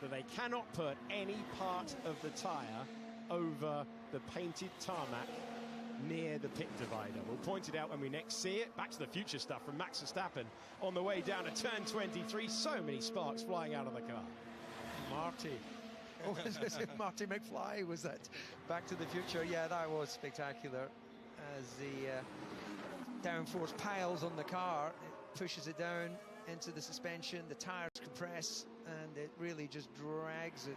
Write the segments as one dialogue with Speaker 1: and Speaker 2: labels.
Speaker 1: that they cannot put any part of the tyre over the painted tarmac near the pit divider. We'll point it out when we next see it. Back to the future stuff from Max Verstappen on the way down to turn 23. So many sparks flying out of the car.
Speaker 2: Marty. Marty McFly was that. Back to the future. Yeah, that was spectacular. As the downforce piles on the car, it pushes it down into the suspension, the tyres compress, and it really just drags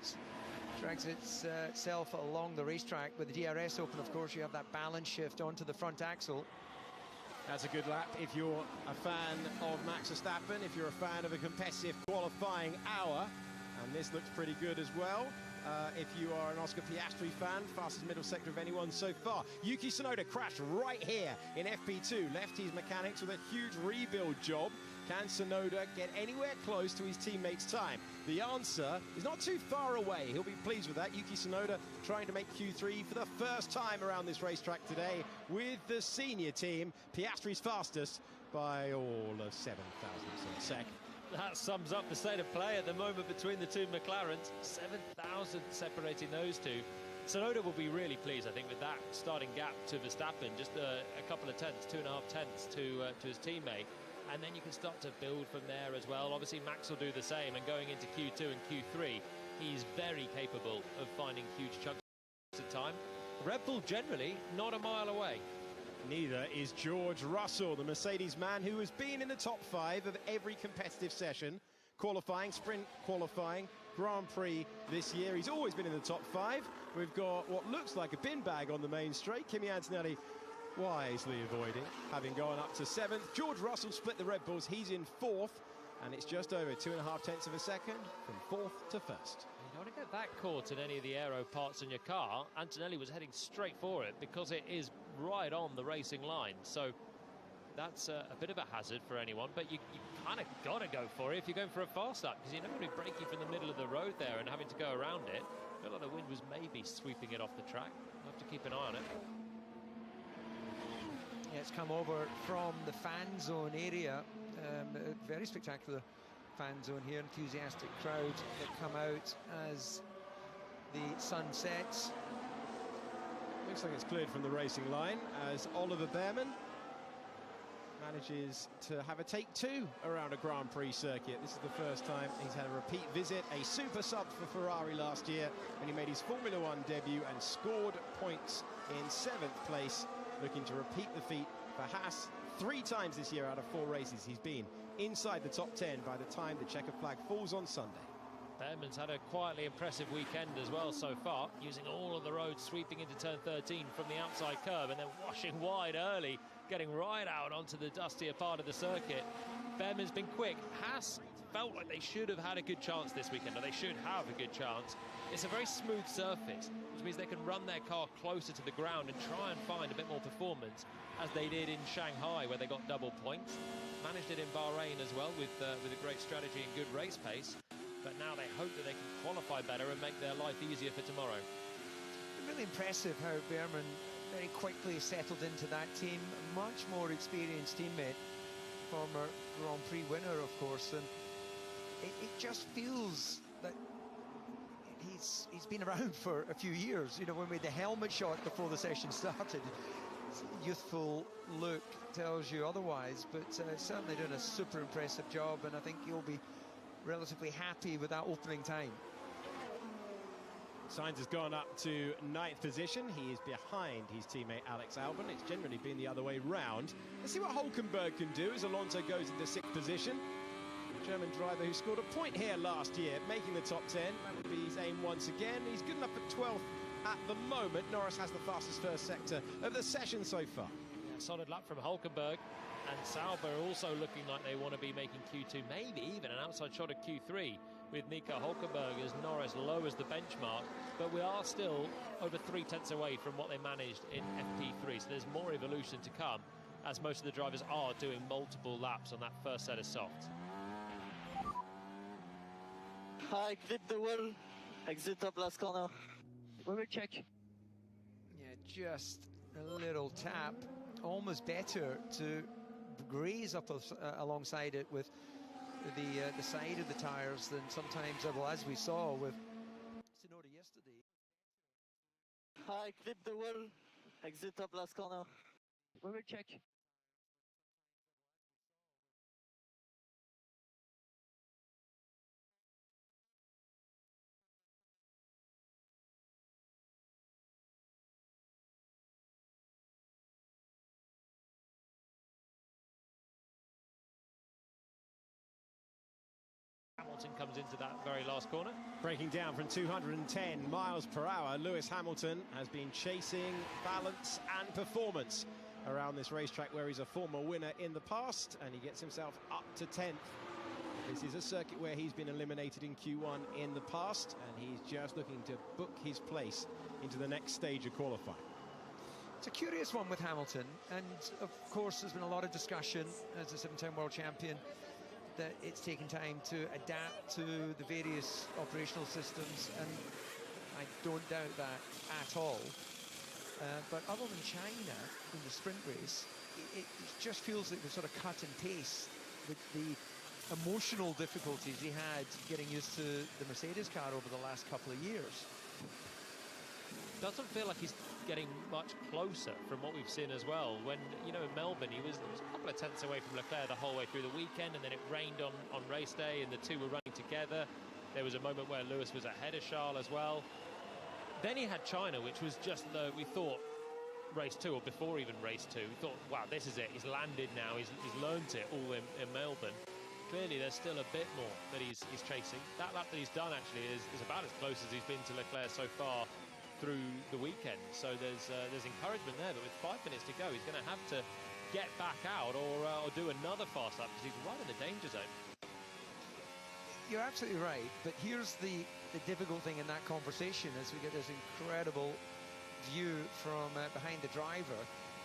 Speaker 2: itself along the racetrack. With the DRS open, of course, you have that balance shift onto the front axle.
Speaker 1: That's a good lap if you're a fan of Max Verstappen, if you're a fan of a competitive qualifying hour, and this looks pretty good as well. If you are an Oscar Piastri fan, fastest middle sector of anyone so far. Yuki Tsunoda crashed right here in FP2, left his mechanics with a huge rebuild job. Can Tsunoda get anywhere close to his teammates' time? The answer is not too far away. He'll be pleased with that. Yuki Tsunoda trying to make Q3 for the first time around this racetrack today with the senior team. Piastri's fastest by all of 7 thousandths of a second.
Speaker 3: That sums up the state of play at the moment between the two McLarens. 7,000 separating those two. Tsunoda will be really pleased, I think, with that starting gap to Verstappen. Just a couple of tenths, 2.5 tenths to his teammate. And then you can start to build from there as well. Obviously, Max will do the same. And going into Q2 and Q3, he's very capable of finding huge chunks of time. Red Bull generally not a mile away.
Speaker 1: Neither is George Russell, the Mercedes man who has been in the top 5 of every competitive session. Qualifying, sprint qualifying, Grand Prix this year. He's always been in the top 5. We've got what looks like a bin bag on the main straight. Kimi Antonelli wisely avoiding, having gone up to 7th. George Russell split the Red Bulls. He's in 4th. And it's just over 2.5 tenths of a second from 4th to 1st.
Speaker 3: You don't want to get that caught in any of the aero parts on your car. Antonelli was heading straight for it because it is right on the racing line. So that's a bit of a hazard for anyone, but you kind of got to go for it if you're going for a fast lap, because you're not going to be braking from the middle of the road there and having to go around it. I feel like the wind was maybe sweeping it off the track. We'll have to keep an eye on it.
Speaker 2: Yeah, it's come over from the fan zone area. A very spectacular fan zone here, enthusiastic crowd that come out as the sun sets.
Speaker 1: Looks like it's cleared from the racing line as Oliver Behrman manages to have a take 2 around a Grand Prix circuit. This is the first time he's had a repeat visit, a super sub for Ferrari last year when he made his Formula 1 debut and scored points in 7th place, looking to repeat the feat for Haas. 3 times this year out of 4 races he's been inside the top 10 by the time the checkered flag falls on Sunday.
Speaker 3: Behrman's had a quietly impressive weekend as well so far, using all of the roads, sweeping into turn 13 from the outside curve and then washing wide early, getting right out onto the dustier part of the circuit. Behrman's been quick. Haas felt like they should have had a good chance this weekend, or they should have a good chance. It's a very smooth surface, which means they can run their car closer to the ground and try and find a bit more performance, as they did in Shanghai, where they got double points. Managed it in Bahrain as well with a great strategy and good race pace. But now they hope that they can qualify better and make their life easier for tomorrow.
Speaker 2: Really impressive how Behrman very quickly settled into that team. A much more experienced teammate, former Grand Prix winner, of course. And it just feels that he's been around for a few years. You know, when we had the helmet shot before the session started, his youthful look tells you otherwise, but certainly doing a super impressive job, and I think he'll be relatively happy with that opening time.
Speaker 1: Sainz has gone up to 9th position. He is behind his teammate Alex Albon. It's generally been the other way round. Let's see what Hülkenberg can do as Alonso goes into 6th position. The German driver who scored a point here last year, making the top 10. That would be his aim once again. He's good enough at 12th at the moment. Norris has the fastest first sector of the session so far.
Speaker 3: Yeah, solid lap from Hülkenberg. And Sauber also looking like they want to be making Q2, maybe even an outside shot at Q3 with Nico Hülkenberg as Norris lowers the benchmark. But we are still over 3 tenths away from what they managed in FP3, so there's more evolution to come, as most of the drivers are doing multiple laps on that first set of softs.
Speaker 4: I grip the wall, exit up last corner. We will check.
Speaker 2: Yeah, just a little tap, almost better to graze up alongside it with the side of the tyres than sometimes, well, as we saw with Tsunoda yesterday.
Speaker 4: Hi, grip the wall. Exit up last corner. We will check.
Speaker 3: Hamilton comes into that very last corner.
Speaker 1: Breaking down from 210 miles per hour, Lewis Hamilton has been chasing balance and performance around this racetrack where he's a former winner in the past, and he gets himself up to 10th. This is a circuit where he's been eliminated in Q1 in the past, and he's just looking to book his place into the next stage of qualifying.
Speaker 2: It's a curious one with Hamilton, and of course there's been a lot of discussion as a 7-time world champion that it's taken time to adapt to the various operational systems, and I don't doubt that at all. But other than China in the sprint race, it just feels like they sort of cut and paste the emotional difficulties he had getting used to the Mercedes car over the last couple of years.
Speaker 3: Doesn't feel like he's getting much closer from what we've seen as well. When, you know, in Melbourne, he was a couple of tenths away from Leclerc the whole way through the weekend, and then it rained on race day, and the two were running together. There was a moment where Lewis was ahead of Charles as well. Then he had China, which was just, we thought, race 2, or before even race 2, we thought, wow, this is it. He's landed now. He's learnt it all in Melbourne. Clearly, there's still a bit more that he's chasing. That lap that he's done, actually, is about as close as he's been to Leclerc so far through the weekend. So there's encouragement there, but with 5 minutes to go, he's going to have to get back out or do another fast lap, because he's right in the danger zone.
Speaker 2: You're absolutely right, but here's the difficult thing in that conversation as we get this incredible view from behind the driver.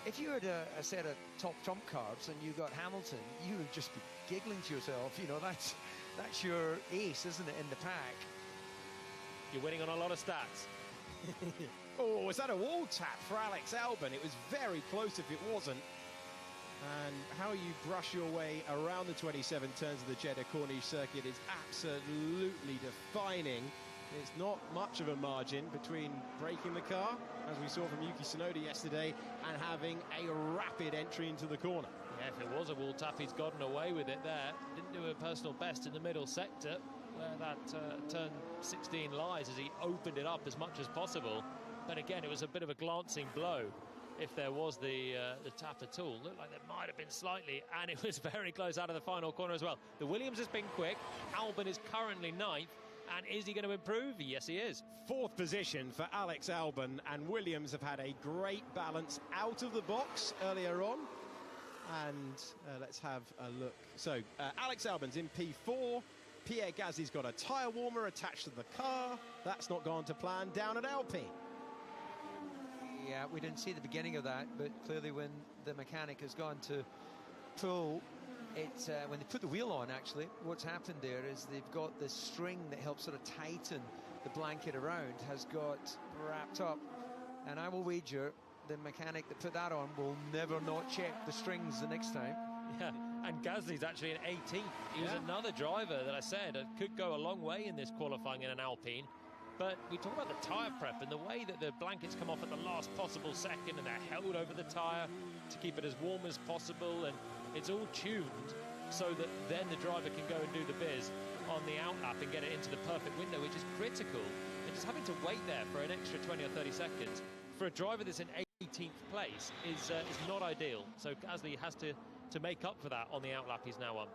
Speaker 2: If you had a set of top trump cards and you got Hamilton, you would just be giggling to yourself. You know, that's your ace, isn't it, in the pack?
Speaker 3: You're winning on a lot of stats.
Speaker 1: Oh, was that a wall tap for Alex Albon? It was very close if it wasn't. And how you brush your way around the 27 turns of the Jeddah Corniche circuit is absolutely defining. It's not much of a margin between breaking the car, as we saw from Yuki Tsunoda yesterday, and having a rapid entry into the corner.
Speaker 3: Yeah, if it was a wall tap, he's gotten away with it there. Didn't do a personal best in the middle sector, where that turn 16 lies, as he opened it up as much as possible. But again, it was a bit of a glancing blow, if there was the tap at all. Looked like there might have been slightly, and it was very close out of the final corner as well. The Williams has been quick. Albon is currently 9th. And is he going to improve? Yes, he is.
Speaker 1: 4th position for Alex Albon, and Williams have had a great balance out of the box earlier on. And let's have a look. So Alex Albon's in P4. Pierre Gasly's got a tyre warmer attached to the car. That's not gone to plan down at Alpine.
Speaker 2: Yeah, we didn't see the beginning of that, but clearly when the mechanic has gone to pull, it's when they put the wheel on, actually, what's happened there is they've got this string that helps sort of tighten the blanket around, has got wrapped up, and I will wager the mechanic that put that on will never not check the strings the next time.
Speaker 3: Yeah, and Gasly's actually in 18th. He was another driver that I said could go a long way in this qualifying in an Alpine. But we talk about the tyre prep and the way that the blankets come off at the last possible second, and they're held over the tyre to keep it as warm as possible, and it's all tuned so that then the driver can go and do the biz on the out lap and get it into the perfect window, which is critical. And just having to wait there for an extra 20 or 30 seconds for a driver that's in 18th place is not ideal. So Gasly has to make up for that on the out lap he's now on.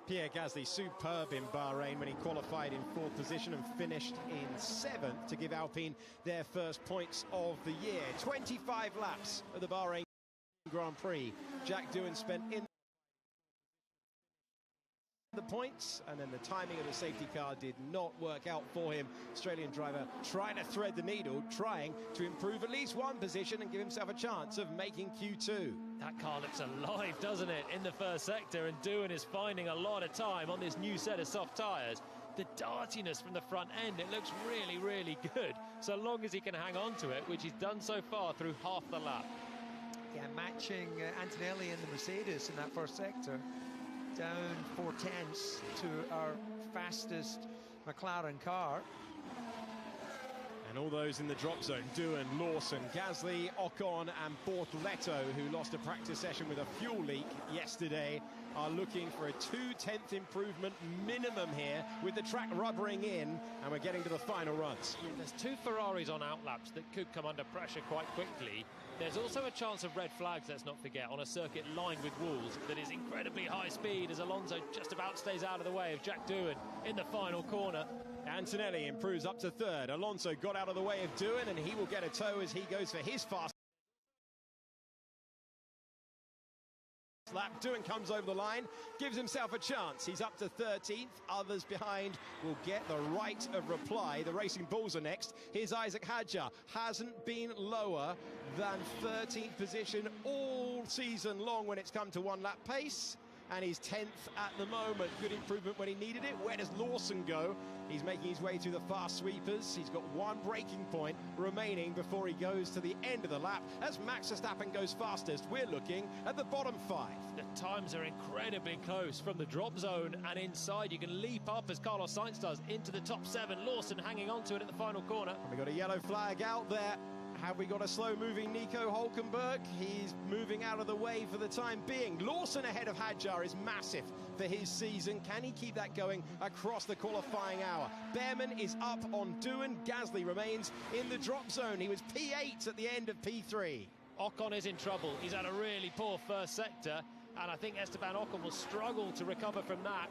Speaker 1: Pierre Gasly superb in Bahrain when he qualified in 4th position and finished in 7th to give Alpine their first points of the year. 25 laps of the Bahrain Grand Prix. Jack Doohan spent in the points, and then the timing of the safety car did not work out for him. Australian driver trying to thread the needle, trying to improve at least one position and give himself a chance of making Q2.
Speaker 3: That car looks alive, doesn't it, in the first sector, and Doohan is finding a lot of time on this new set of soft tyres. The dartiness from the front end, it looks really, really good, so long as he can hang on to it, which he's done so far through half the lap.
Speaker 2: Yeah, matching Antonelli in the Mercedes in that first sector. down 4/10 to our fastest McLaren car.
Speaker 1: And all those in the drop zone, Doohan, Lawson, Gasly, Ocon and Bortoleto, who lost a practice session with a fuel leak yesterday, are looking for a 2/10 improvement minimum here with the track rubbering in, and we're getting to the final runs.
Speaker 3: Yeah, there's two Ferraris on outlaps that could come under pressure quite quickly. There's also a chance of red flags, let's not forget, on a circuit lined with walls that is incredibly high speed as Alonso just about stays out of the way of Jack Doohan in the final corner.
Speaker 1: Antonelli improves up to third. Alonso got out of the way of Doohan, and he will get a tow as he goes for his fast lap. Doohan comes over the line, gives himself a chance. He's up to 13th. Others behind will get the right of reply. The Racing Bulls are next. Here's Isaac Hadjar. Hasn't been lower than 13th position all season long when it's come to one lap pace. And he's 10th at the moment. Good improvement when he needed it. Where does Lawson go? He's making his way through the fast sweepers. He's got one braking point remaining before he goes to the end of the lap. As Max Verstappen goes fastest, we're looking at the bottom 5.
Speaker 3: The times are incredibly close from the drop zone and inside. You can leap up, as Carlos Sainz does, into the top 7. Lawson hanging on to it at the final corner.
Speaker 1: And we got a yellow flag out there. Have we got a slow-moving Nico Hülkenberg? He's moving out of the way for the time being. Lawson ahead of Hadjar is massive for his season. Can he keep that going across the qualifying hour? Behrman is up on Doohan. Gasly remains in the drop zone. He was P8 at the end of P3.
Speaker 3: Ocon is in trouble. He's had a really poor first sector, and I think Esteban Ocon will struggle to recover from that.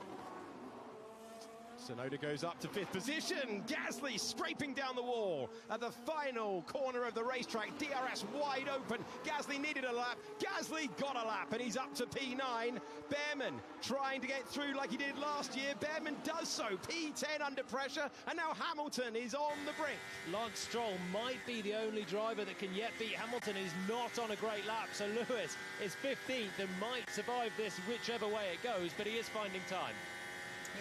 Speaker 1: Tsunoda goes up to 5th position. Gasly scraping down the wall at the final corner of the racetrack. DRS wide open. Gasly needed a lap. Gasly got a lap, and he's up to P9. Behrman trying to get through like he did last year. Behrman does so. P10 under pressure, and now Hamilton is on the brink.
Speaker 3: Lance Stroll might be the only driver that can yet beat Hamilton. He's not on a great lap, so Lewis is 15th and might survive this whichever way it goes, but he is finding time.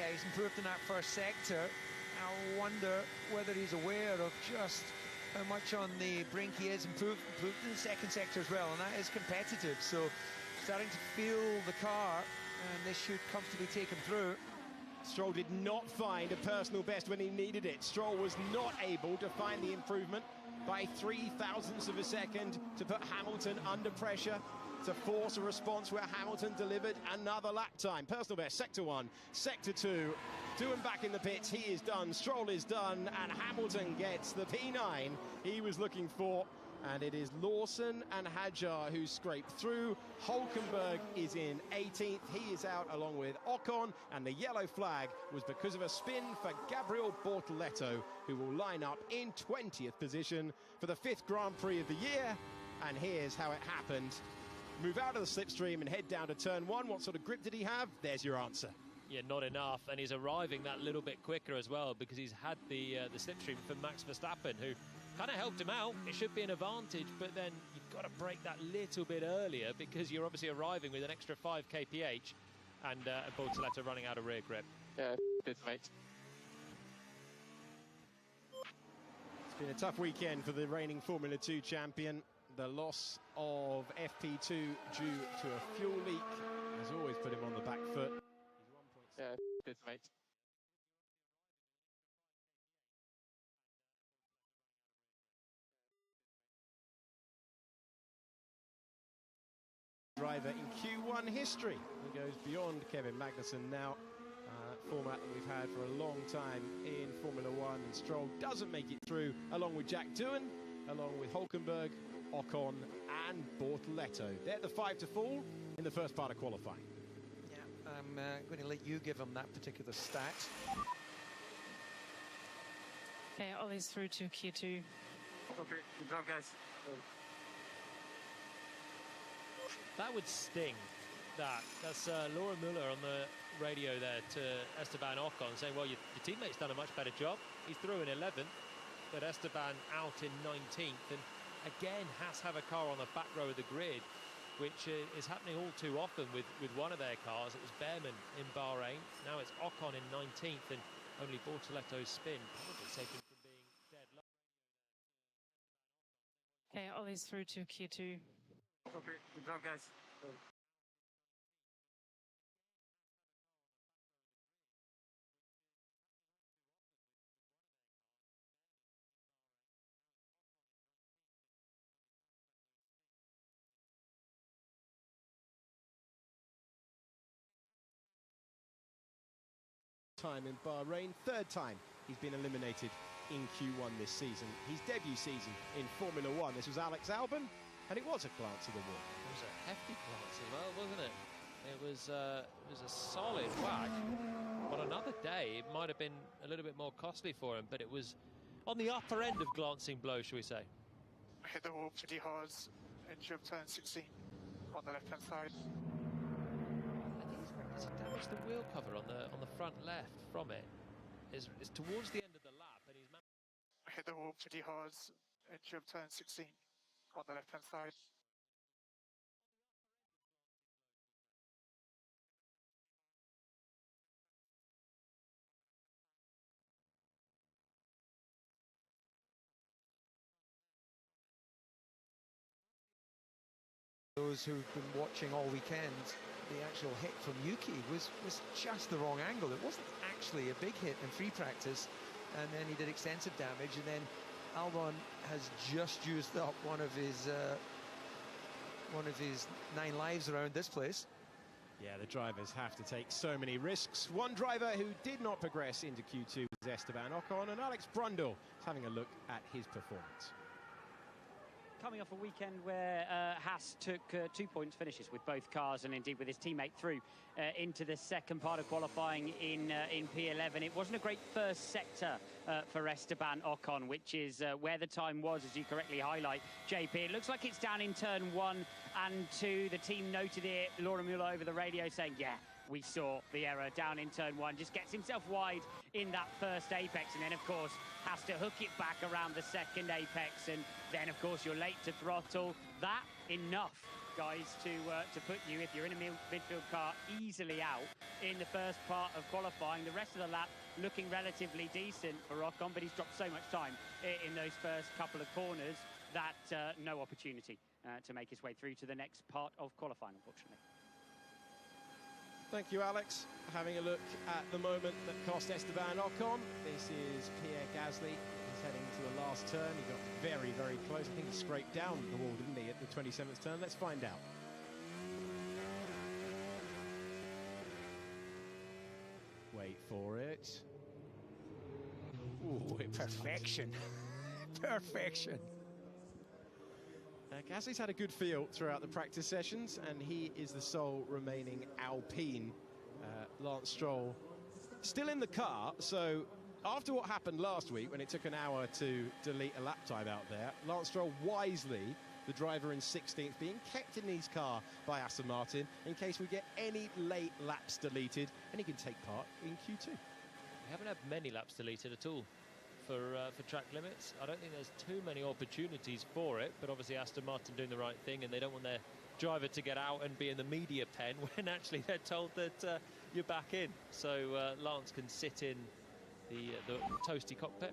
Speaker 2: Yeah, he's improved in that first sector. I wonder whether he's aware of just how much on the brink he is. Improved in the second sector as well, and that is competitive. So starting to feel the car, and this should comfortably take him through.
Speaker 1: Stroll did not find a personal best when he needed it. Stroll was not able to find the improvement by 0.003 of a second to put Hamilton under pressure, to force a response where Hamilton delivered another lap time. Personal best, Sector 1, Sector 2. Doohan back in the pits, he is done, Stroll is done, and Hamilton gets the P9 he was looking for. And it is Lawson and Hadjar who scrape through. Hülkenberg is in 18th. He is out along with Ocon, and the yellow flag was because of a spin for Gabriel Bortoleto, who will line up in 20th position for the 5th Grand Prix of the year. And here's how it happened. Move out of the slipstream and head down to turn 1. What sort of grip did he have? There's your answer.
Speaker 3: Yeah, not enough, and he's arriving that little bit quicker as well because he's had the slipstream from Max Verstappen, who kind of helped him out. It should be an advantage, but then you've got to break that little bit earlier because you're obviously arriving with an extra 5 kph, and Bortoleto running out of rear grip.
Speaker 4: Yeah, good, mate.
Speaker 1: It's been a tough weekend for the reigning Formula 2 champion. The loss of FP2 due to a fuel leak has always put him on the back foot.
Speaker 4: Yeah, good, mate.
Speaker 1: Driver in Q1 history. He goes beyond Kevin Magnussen now. Format that we've had for a long time in Formula 1. And Stroll doesn't make it through, along with Jack Doohan, along with Hülkenberg, Ocon and Bortoleto. They're the 5 to fall in the first part of qualifying.
Speaker 2: Yeah, I'm going to let you give him that particular stat.
Speaker 5: Okay, Ollie's through to Q2.
Speaker 4: Okay, good job, guys.
Speaker 3: That would sting. That's Laura Muller on the radio there to Esteban Ocon saying, well, your teammate's done a much better job. He's through in 11th, but Esteban out in 19th. And again, Haas have a car on the back row of the grid, which is happening all too often with one of their cars. It was Behrman in Bahrain. Now it's Ocon in 19th, and only Bortoleto's spin probably saved him from being dead low.
Speaker 5: Okay, Ollie's through to Q2.
Speaker 4: Okay, good job, guys.
Speaker 1: time in Bahrain, third time he's been eliminated in Q1 this season. His debut season in Formula One. This was Alex Albon, and it was a glance of the wall.
Speaker 3: It was a hefty glance as well, wasn't it? It was a solid whack. On another day, it might have been a little bit more costly for him, but it was on the upper end of glancing blows, shall we say.
Speaker 6: Hit the wall pretty hard into turn 16 on the left-hand side.
Speaker 3: I think he's damaged the wheel cover on the front left from it. It's towards the end of the lap, and he's
Speaker 6: hit the wall pretty hard into turn 16 on the left-hand side.
Speaker 2: Those who've been watching all weekend, the actual hit from Yuki was just the wrong angle. It wasn't actually a big hit in free practice, and then he did extensive damage, and then Albon has just used up one of his 9 lives around this place.
Speaker 1: Yeah, the drivers have to take so many risks. One driver who did not progress into Q2 was Esteban Ocon, and Alex Brundle is having a look at his performance.
Speaker 7: Coming off a weekend where Haas took 2 points finishes with both cars, and indeed with his teammate through into the second part of qualifying in P11. It wasn't a great first sector for Esteban Ocon, which is where the time was, as you correctly highlight, JP. It looks like it's down in turn 1 and 2. The team noted it. Laura Muller over the radio saying, yeah, we saw the error down in turn 1. Just gets himself wide in that first apex, and then, of course, has to hook it back around the second apex, and then, of course, you're late to throttle. That enough, guys, to put you, if you're in a midfield car, easily out in the first part of qualifying. The rest of the lap looking relatively decent for Ocon, but he's dropped so much time in those first couple of corners that no opportunity to make his way through to the next part of qualifying, unfortunately.
Speaker 1: Thank you, Alex. Having a look at the moment that cost Esteban Ocon. This is Pierre Gasly. He's heading to the last turn. He got very, very close. I think he scraped down the wall, didn't he, at the 27th turn? Let's find out. Wait for it.
Speaker 2: Ooh, perfection. Perfection.
Speaker 1: Gasly's had a good feel throughout the practice sessions, and he is the sole remaining Alpine. Lance Stroll still in the car, so after what happened last week when it took an hour to delete a lap time out there, Lance Stroll wisely, the driver in 16th, being kept in his car by Aston Martin in case we get any late laps deleted, and he can take part in Q2.
Speaker 3: We haven't had many laps deleted at all for track limits. I don't think there's too many opportunities for it, but obviously Aston Martin doing the right thing, and they don't want their driver to get out and be in the media pen when actually they're told that you're back in. So Lance can sit in the toasty cockpit.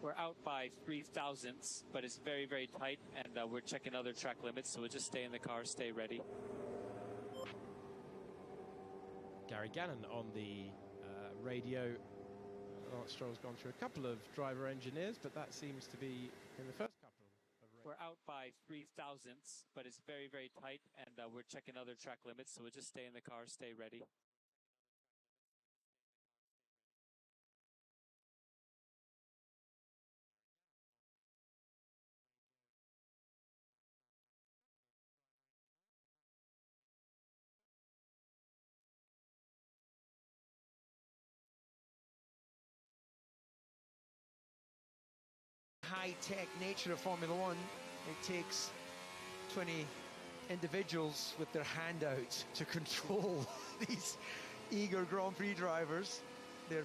Speaker 8: We're out by 3 thousandths, but it's very, very tight, and we're checking other track limits, so we'll just stay in the car, stay ready.
Speaker 1: Gary Gannon on the radio. Lance Stroll's gone through a couple of driver engineers, but that seems to be in the first couple of races.
Speaker 8: We're out by 3 thousandths, but it's very, very tight, and we're checking other track limits, so we'll just stay in the car, stay ready.
Speaker 2: High-tech nature of Formula One, it takes 20 individuals with their hand out to control these eager Grand Prix drivers. Their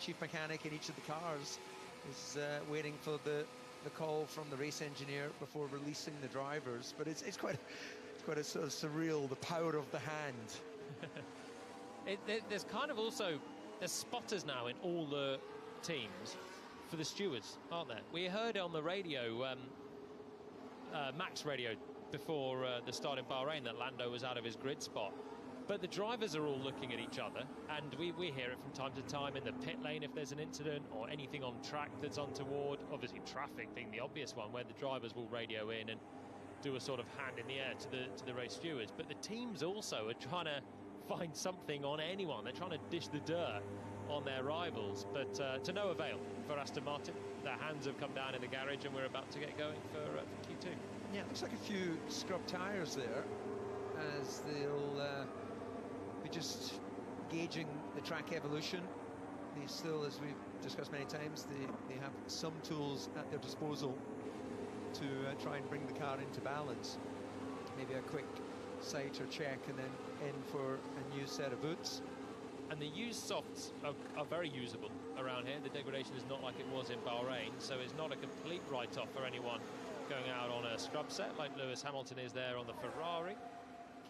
Speaker 2: chief mechanic in each of the cars is waiting for the call from the race engineer before releasing the drivers. But it's quite a sort of surreal, the power of the hand.
Speaker 3: There's kind of also, there's spotters now in all the teams for the stewards, aren't there? We heard on the radio, Max radio, before the start in Bahrain, that Lando was out of his grid spot. But the drivers are all looking at each other, and we hear it from time to time in the pit lane if there's an incident or anything on track that's untoward. Obviously traffic being the obvious one, where the drivers will radio in and do a sort of hand in the air to the race stewards. But the teams also are trying to find something on anyone. They're trying to dish the dirt on their rivals, but to no avail for Aston Martin. Their hands have come down in the garage, and we're about to get going for Q2.
Speaker 2: Yeah, it looks like a few scrub tyres there, as they'll be just gauging the track evolution. They still, as we've discussed many times, they have some tools at their disposal to try and bring the car into balance. Maybe a quick sighter check and then in for a new set of boots.
Speaker 3: And the used softs are very usable around here. The degradation is not like it was in Bahrain, so it's not a complete write-off for anyone going out on a scrub set like Lewis Hamilton is there on the Ferrari.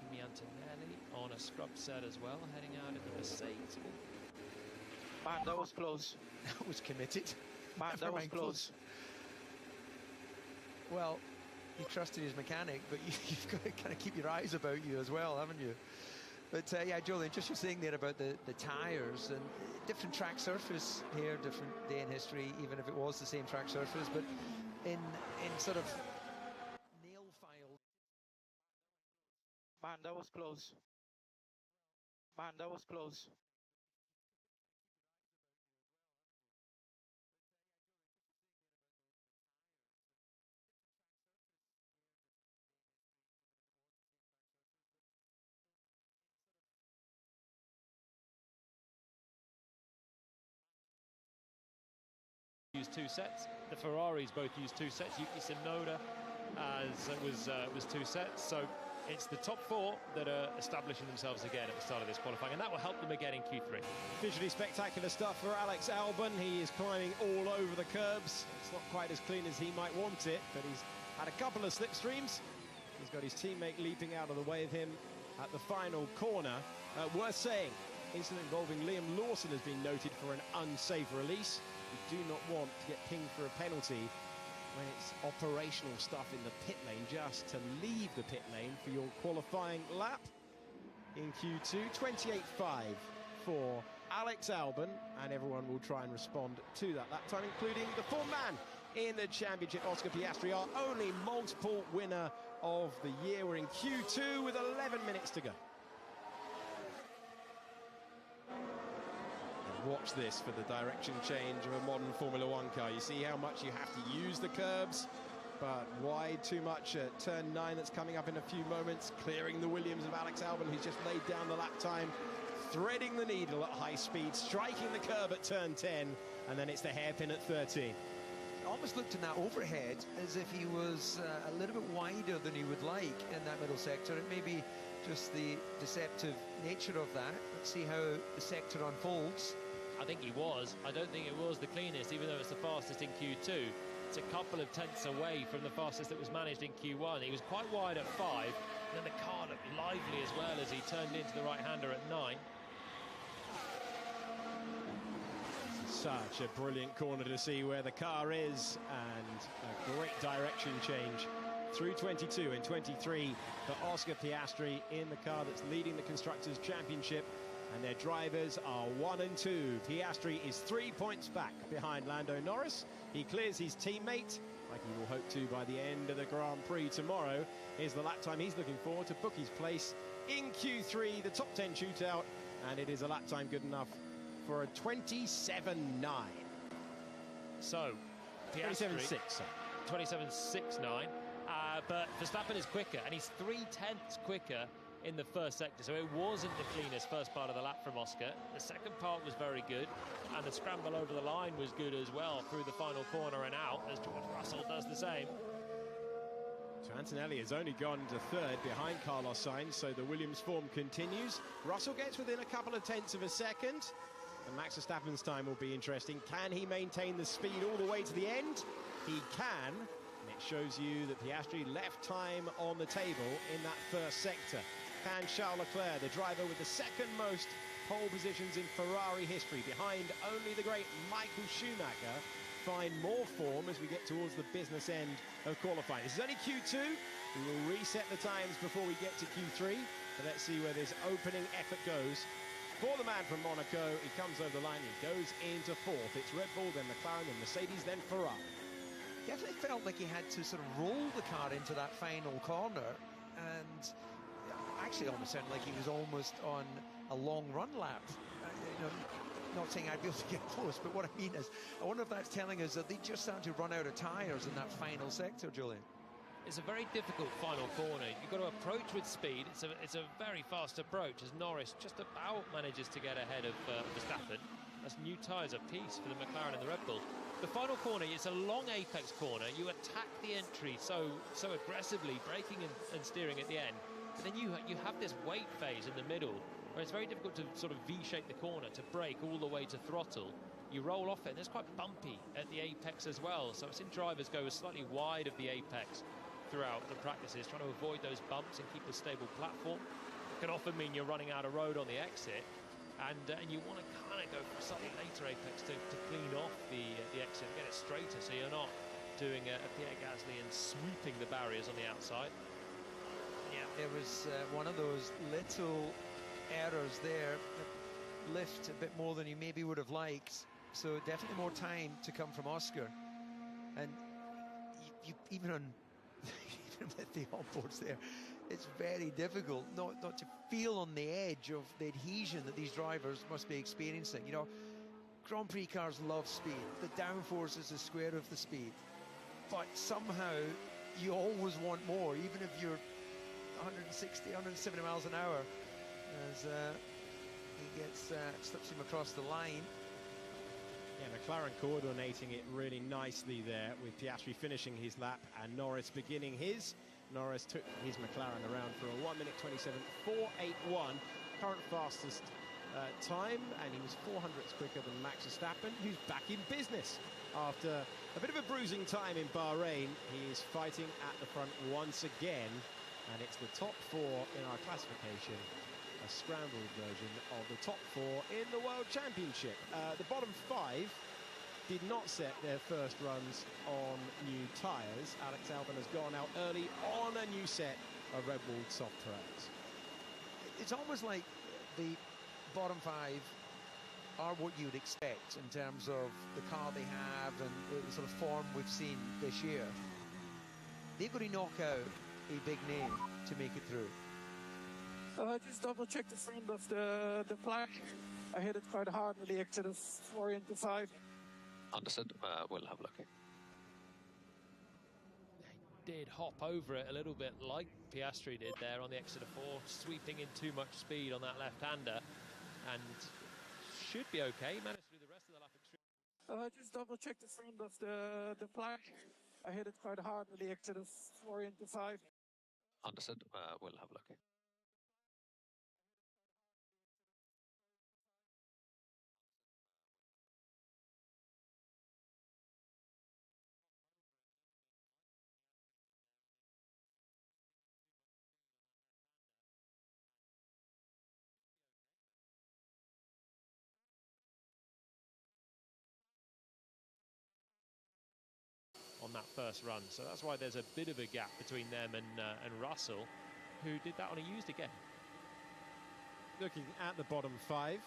Speaker 3: Kimi Antonelli on a scrub set as well, heading out in the Mercedes.
Speaker 4: Man, that was close.
Speaker 2: That was committed.
Speaker 4: Man, that was close.
Speaker 2: Well, you trusted his mechanic, but you've got to kind of keep your eyes about you as well, haven't you? But yeah, Julian, just you're saying there about the tyres and different track surface here, different day in history, even if it was the same track surface, but in sort of nail file.
Speaker 4: Man, that was close. Man, that was close.
Speaker 3: Used 2 sets. The Ferraris both used 2 sets. Yuki Tsunoda was 2 sets. So it's the top 4 that are establishing themselves again at the start of this qualifying, and that will help them again in Q3.
Speaker 1: Visually spectacular stuff for Alex Albon. He is climbing all over the curbs. It's not quite as clean as he might want it, but he's had a couple of slipstreams. He's got his teammate leaping out of the way of him at the final corner. Worth saying, incident involving Liam Lawson has been noted for an unsafe release. You do not want to get pinged for a penalty when it's operational stuff in the pit lane, just to leave the pit lane for your qualifying lap in Q2. 28.5 for Alex Albon, and everyone will try and respond to that lap time, including the form man in the championship, Oscar Piastri, our only multiple winner of the year. We're in Q2 with 11 minutes to go. Watch this for the direction change of a modern Formula One car. You see how much you have to use the curbs, but wide too much at turn 9 that's coming up in a few moments, clearing the Williams of Alex Albon, who's just laid down the lap time, threading the needle at high speed, striking the curb at turn 10, and then it's the hairpin at 13.
Speaker 2: Almost looked in that overhead as if he was a little bit wider than he would like in that middle sector. It may be just the deceptive nature of that. Let's see how the sector unfolds.
Speaker 3: I think he was. I don't think it was the cleanest, even though it's the fastest in Q2. It's a couple of tenths away from the fastest that was managed in Q1. He was quite wide at 5, and then the car looked lively as well as he turned into the right-hander at 9.
Speaker 1: Such a brilliant corner to see where the car is, and a great direction change through 22 and 23 for Oscar Piastri in the car that's leading the Constructors' Championship. And their drivers are 1 and 2. Piastri is 3 points back behind Lando Norris. He clears his teammate, like he will hope to by the end of the Grand Prix tomorrow. Here's the lap time he's looking for to book his place in Q3, the top 10 shootout. And it is a lap time good enough for a 27.9.
Speaker 3: So, Piastri...
Speaker 1: 27.6.
Speaker 3: 27.69. But Verstappen is quicker, and he's 0.3 quicker in the first sector, so it wasn't the cleanest first part of the lap from Oscar. The second part was very good, and the scramble over the line was good as well through the final corner and out, as George Russell does the same.
Speaker 1: So Antonelli has only gone to 3rd behind Carlos Sainz, so the Williams form continues. Russell gets within a couple of tenths of a second, and Max Verstappen's time will be interesting. Can he maintain the speed all the way to the end? He can, and it shows you that Piastri left time on the table in that first sector. Can Charles Leclerc, the driver with the second most pole positions in Ferrari history, behind only the great Michael Schumacher, find more form as we get towards the business end of qualifying? This is only Q2. We will reset the times before we get to Q3. But let's see where this opening effort goes. For the man from Monaco, he comes over the line, he goes into 4th. It's Red Bull, then McLaren, then Mercedes, then Ferrari.
Speaker 2: Definitely felt like he had to sort of roll the car into that final corner, and actually almost sounded like he was almost on a long run lap. Not saying I'd be able to get close, but what I mean is, I wonder if that's telling us that they just started to run out of tyres in that final sector, Julian.
Speaker 3: It's a very difficult final corner. You've got to approach with speed. It's a very fast approach as Norris just about manages to get ahead of Verstappen. That's new tyres apiece for the McLaren and the Red Bull. The final corner, it's a long apex corner. You attack the entry so aggressively, braking and steering at the end. But then you have this weight phase in the middle where it's very difficult to sort of V-shape the corner, to brake all the way to throttle. You roll off it, and it's quite bumpy at the apex as well. So I've seen drivers go slightly wide of the apex throughout the practices, trying to avoid those bumps and keep a stable platform. It can often mean you're running out of road on the exit, and you want to kind of go for a slightly later apex to clean off the exit and get it straighter, so you're not doing a Pierre Gasly and sweeping the barriers on the outside.
Speaker 2: Yeah, there was one of those little errors there that lift a bit more than you maybe would have liked, so definitely more time to come from Oscar. And you even on even with the onboards there, it's very difficult not to feel on the edge of the adhesion that these drivers must be experiencing. You know, Grand Prix cars love speed. The downforce is the square of the speed, but somehow you always want more, even if you're 160, 170 miles an hour. As he gets slips him across the line.
Speaker 1: Yeah, McLaren coordinating it really nicely there, with Piastri finishing his lap and Norris beginning his. Norris took his McLaren around for a 1:27.481, current fastest time, and he was 400ths quicker than Max Verstappen, who's back in business after a bit of a bruising time in Bahrain. He is fighting at the front once again, and it's the top four in our classification. A scrambled version of the top four in the World Championship. The bottom five did not set their first runs on new tyres. Alex Albon has gone out early on a new set of Red Bull soft tyres.
Speaker 2: It's almost like the bottom five are what you'd expect in terms of the car they have and the sort of form we've seen this year. They've got to knock out a big name to make it through.
Speaker 6: Just double check the front of the plaque. I hit it quite hard with the exit of 4 into 5.
Speaker 8: Understood. We'll have a look.
Speaker 3: He did hop over it a little bit like Piastri did there on the exit of 4, sweeping in too much speed on that left-hander, and should be okay. Managed to do the rest of the lap extremely.
Speaker 6: Just double check the front of the plaque. I hit it quite hard with the exit of 4 into 5.
Speaker 8: Understood. We'll have a look.
Speaker 3: on that first run, so that's why there's a bit of a gap between them and Russell, who did that on a used again.
Speaker 1: Looking at the bottom five,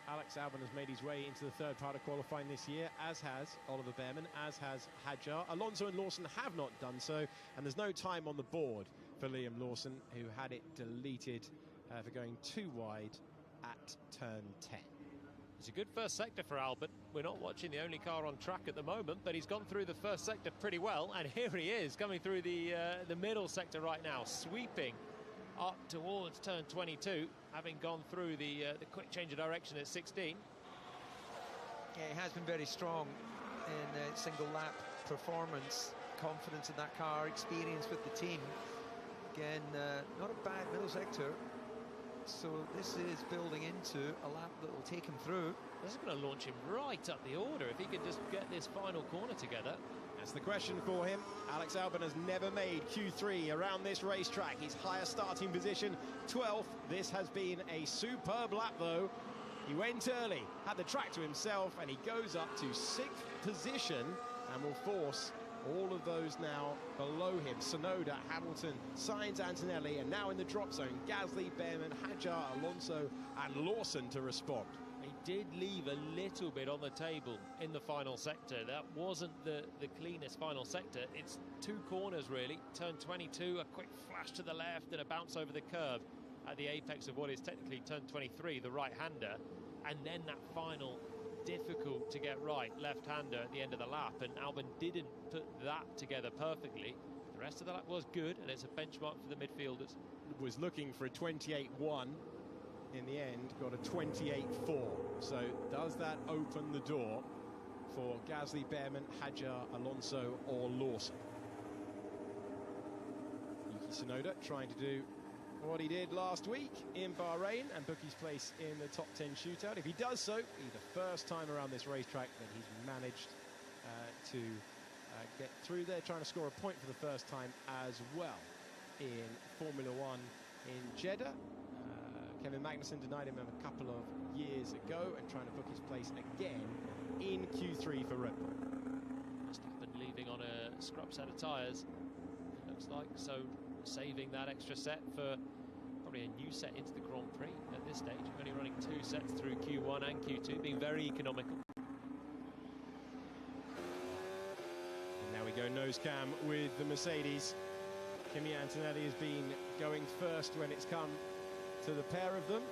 Speaker 1: Alex Albon has made his way into the third part of qualifying this year, as has Oliver Behrman, as has Hadjar. Alonso and Lawson have not done so, and there's no time on the board for Liam Lawson, who had it deleted for going too wide at turn 10.
Speaker 3: It's a good first sector for Albon. We're not watching the only car on track at the moment, but he's gone through the first sector pretty well, and here he is coming through the middle sector right now, sweeping up towards turn 22, having gone through the quick change of direction at 16.
Speaker 2: Yeah, he has been very strong in single lap performance, confidence in that car, experience with the team. Again, not a bad middle sector. So this is building into a lap that will take him through.
Speaker 3: This is going to launch him right up the order if he can just get this final corner together.
Speaker 1: That's the question for him. Alex Albon has never made Q3 around this racetrack. His highest starting position, 12th. This has been a superb lap, though. He went early, had the track to himself, and he goes up to 6th position and will force all of those now below him. Tsunoda, Hamilton, Sainz, Antonelli, and now in the drop zone, Gasly, Behrman, Hadjar, Alonso, and Lawson to respond.
Speaker 3: He did leave a little bit on the table in the final sector. That wasn't the cleanest final sector. It's two corners, really. Turn 22, a quick flash to the left and a bounce over the curve. at the apex of what is technically turn 23, the right-hander, and then that final difficult to get right left-hander at the end of the lap, and Albon didn't put that together perfectly. The rest of the lap was good, and it's a benchmark for the midfielders.
Speaker 1: Was looking for a 28.1 in the end, got a 28.4. So does that open the door for Gasly, Behrman, Hadjar, Alonso or Lawson? Yuki Tsunoda trying to do what he did last week in Bahrain and book his place in the top 10 shootout. If he does so, be the first time around this racetrack that he's managed to get through there, trying to score a point for the first time as well in Formula One in Jeddah. Kevin Magnussen denied him a couple of years ago and trying to book his place again in Q3 for Red Bull.
Speaker 3: Verstappen leaving on a scrub set of tyres, it looks like, so saving that extra set for probably a new set into the Grand Prix at this stage, only running 2 sets through Q1 and Q2, being very economical.
Speaker 1: And now we go nose cam with the Mercedes. Kimi Antonelli has been going first when it's come to the pair of them,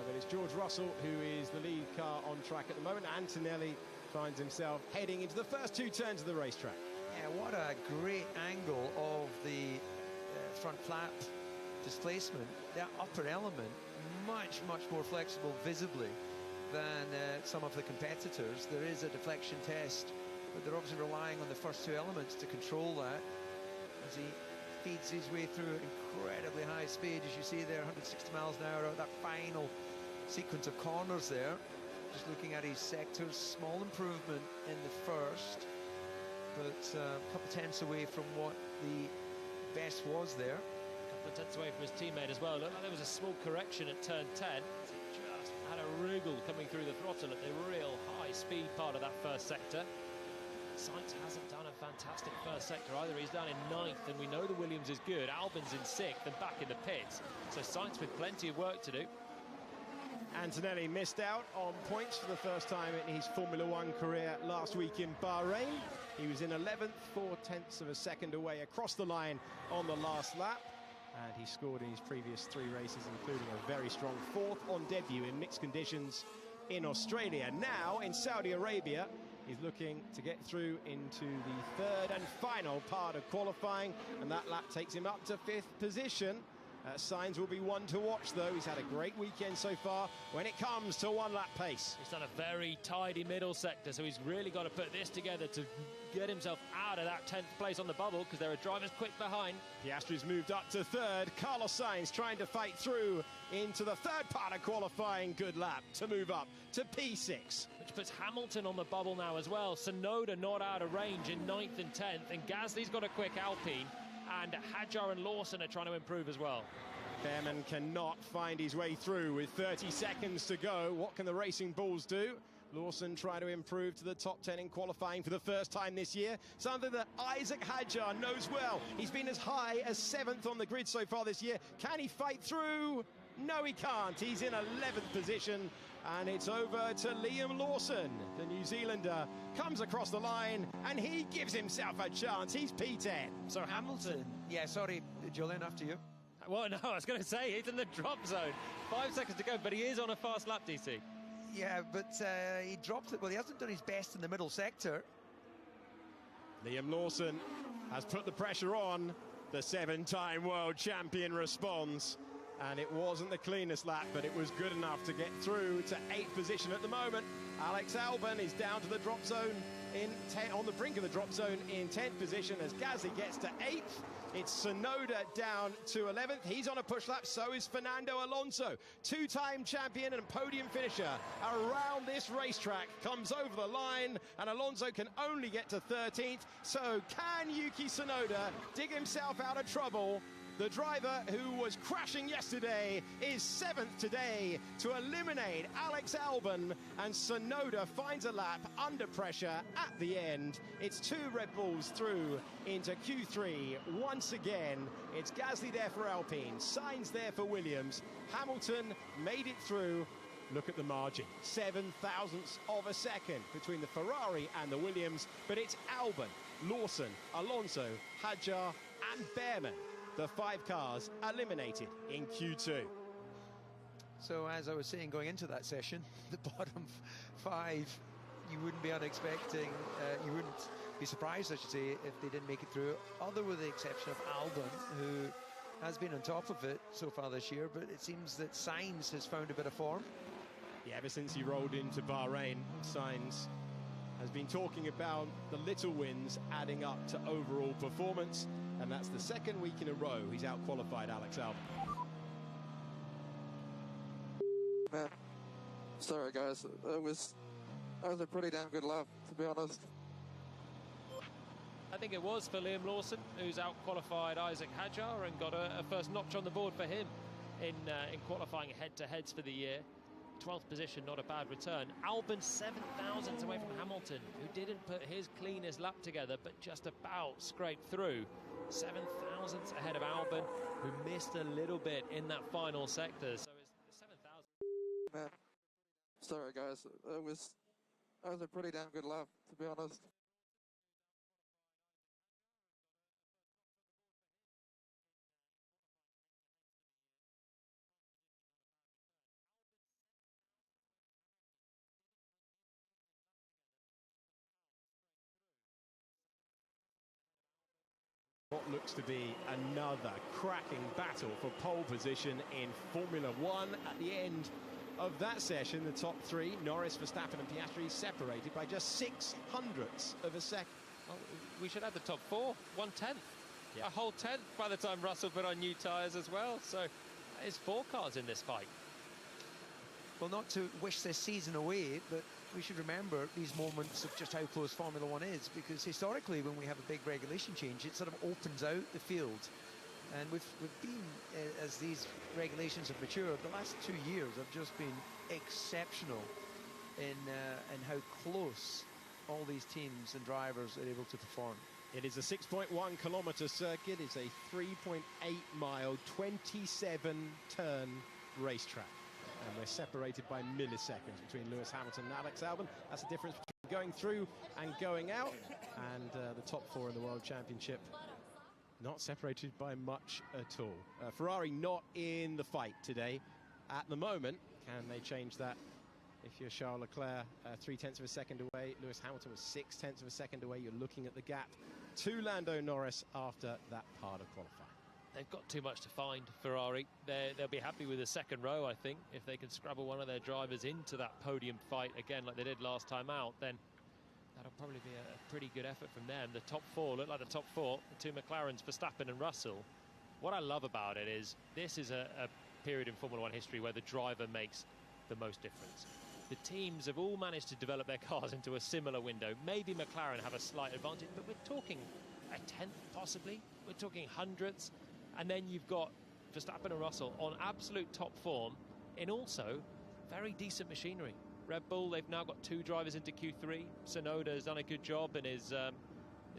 Speaker 1: but it's George Russell who is the lead car on track at the moment. Antonelli finds himself heading into the first 2 turns of the racetrack.
Speaker 2: Yeah, what a great angle of the front flap displacement. That upper element, much more flexible visibly than some of the competitors. There is a deflection test, but they're obviously relying on the first 2 elements to control that as he feeds his way through incredibly high speed, as you see there, 160 miles an hour, that final sequence of corners there. Just looking at his sectors, small improvement in the first, but a couple tenths away from what the best was there.
Speaker 3: A couple of tenths away from his teammate as well. Looked like there was a small correction at turn 10. Just had a wriggle coming through the throttle at the real high speed part of that first sector. Sainz hasn't done a fantastic first sector either. He's down in 9th, and we know the Williams is good. Albon's in 6th and back in the pits. So Sainz with plenty of work to do.
Speaker 1: Antonelli missed out on points for the first time in his Formula One career last week in Bahrain. He was in 11th, 4/10 of a second away across the line on the last lap. And he scored in his previous 3 races, including a very strong 4th on debut in mixed conditions in Australia. Now, in Saudi Arabia, he's looking to get through into the 3rd and final part of qualifying, and that lap takes him up to 5th position. Sainz will be one to watch, though. He's had a great weekend so far when it comes to 1-lap pace.
Speaker 3: He's done a very tidy middle sector, so he's really got to put this together to get himself out of that 10th place on the bubble, because there are drivers quick behind.
Speaker 1: Piastri's moved up to 3rd. Carlos Sainz trying to fight through into the 3rd part of qualifying. Good lap to move up to P6.
Speaker 3: Which puts Hamilton on the bubble now as well. Tsunoda not out of range in 9th and 10th, and Gasly's got a quick Alpine, and Hadjar and Lawson are trying to improve as well.
Speaker 1: Behrman cannot find his way through with 30 seconds to go. What can the Racing Bulls do? Lawson trying to improve to the top 10 in qualifying for the first time this year. Something that Isaac Hadjar knows well. He's been as high as 7th on the grid so far this year. Can he fight through? No, he can't. He's in 11th position. And it's over to Liam Lawson. The New Zealander comes across the line and he gives himself a chance. He's P10.
Speaker 3: So Hamilton.
Speaker 2: Yeah, sorry, Julian, after you.
Speaker 3: Well, no, I was going to say he's in the drop zone. 5 seconds to go, but he is on a fast lap, DC.
Speaker 2: Yeah, but he dropped it. Well, he hasn't done his best in the middle sector.
Speaker 1: Liam Lawson has put the pressure on. The 7-time world champion responds. And it wasn't the cleanest lap, but it was good enough to get through to 8th position at the moment. Alex Albon is down to the drop zone on the brink of the drop zone in 10th position as Gasly gets to 8th. It's Tsunoda down to 11th. He's on a push lap, so is Fernando Alonso. 2-time champion and podium finisher around this racetrack comes over the line, and Alonso can only get to 13th. So can Yuki Tsunoda dig himself out of trouble? The driver who was crashing yesterday is 7th today to eliminate Alex Albon, and Tsunoda finds a lap under pressure at the end. It's 2 Red Bulls through into Q3. Once again, it's Gasly there for Alpine, Sainz there for Williams. Hamilton made it through. Look at the margin, 7 thousandths of a second between the Ferrari and the Williams, but it's Albon, Lawson, Alonso, Hadjar and Behrman. The 5 cars eliminated in Q2.
Speaker 2: So as I was saying going into that session, the bottom 5, you wouldn't be unexpecting, you wouldn't be surprised, I should say, if they didn't make it through, other with the exception of Albon, who has been on top of it so far this year, but it seems that Sainz has found a bit of form.
Speaker 1: Yeah, ever since he rolled into Bahrain, Sainz has been talking about the little wins adding up to overall performance, and that's the second week in a row he's out-qualified Alex Albon.
Speaker 6: Man, sorry guys, that was a pretty damn good lap, to be honest.
Speaker 3: I think it was for Liam Lawson, who's out-qualified Isaac Hadjar and got a first notch on the board for him in qualifying head-to-heads for the year. 12th position, not a bad return. Albon 7,000ths away from Hamilton, who didn't put his cleanest lap together, but just about scraped through. 7,000ths ahead of Albon, who missed a little bit in that final sector. So it's 7,000.
Speaker 6: Man, sorry guys, that was a pretty damn good lap, to be honest.
Speaker 1: What looks to be another cracking battle for pole position in Formula One. At the end of that session, the top 3, Norris, Verstappen and Piastri, separated by just 0.06 of a second.
Speaker 3: Well, we should have the top 4, 1/10.
Speaker 1: Yeah.
Speaker 3: A whole 10th by the time Russell put on new tyres as well. So that is 4 cars in this fight.
Speaker 2: Well, not to wish this season away, but we should remember these moments of just how close Formula One is, because historically when we have a big regulation change, it sort of opens out the field. And we've been, as these regulations have matured, the last 2 years have just been exceptional in how close all these teams and drivers are able to perform.
Speaker 1: It is a 6.1 kilometre circuit. It's a 3.8 mile, 27 turn racetrack. And we're separated by milliseconds between Lewis Hamilton and Alex Albon. That's the difference between going through and going out. And the top 4 in the World Championship not separated by much at all. Ferrari not in the fight today. At the moment, can they change that? If you're Charles Leclerc, 0.3 of a second away. Lewis Hamilton was 0.6 of a second away. You're looking at the gap to Lando Norris after that part of qualifying.
Speaker 3: They've got too much to find, Ferrari. They'll be happy with the second row, I think. If they can scrabble one of their drivers into that podium fight again like they did last time out, then that'll probably be a pretty good effort from them. The top 4 look like the top 4, the 2 McLarens, Verstappen and Russell. What I love about it is this is a period in Formula One history where the driver makes the most difference. The teams have all managed to develop their cars into a similar window. Maybe McLaren have a slight advantage, but we're talking a 10th possibly. We're talking hundredths. And then you've got Verstappen and Russell on absolute top form in also very decent machinery. Red Bull, they've now got 2 drivers into Q3. Tsunoda has done a good job and is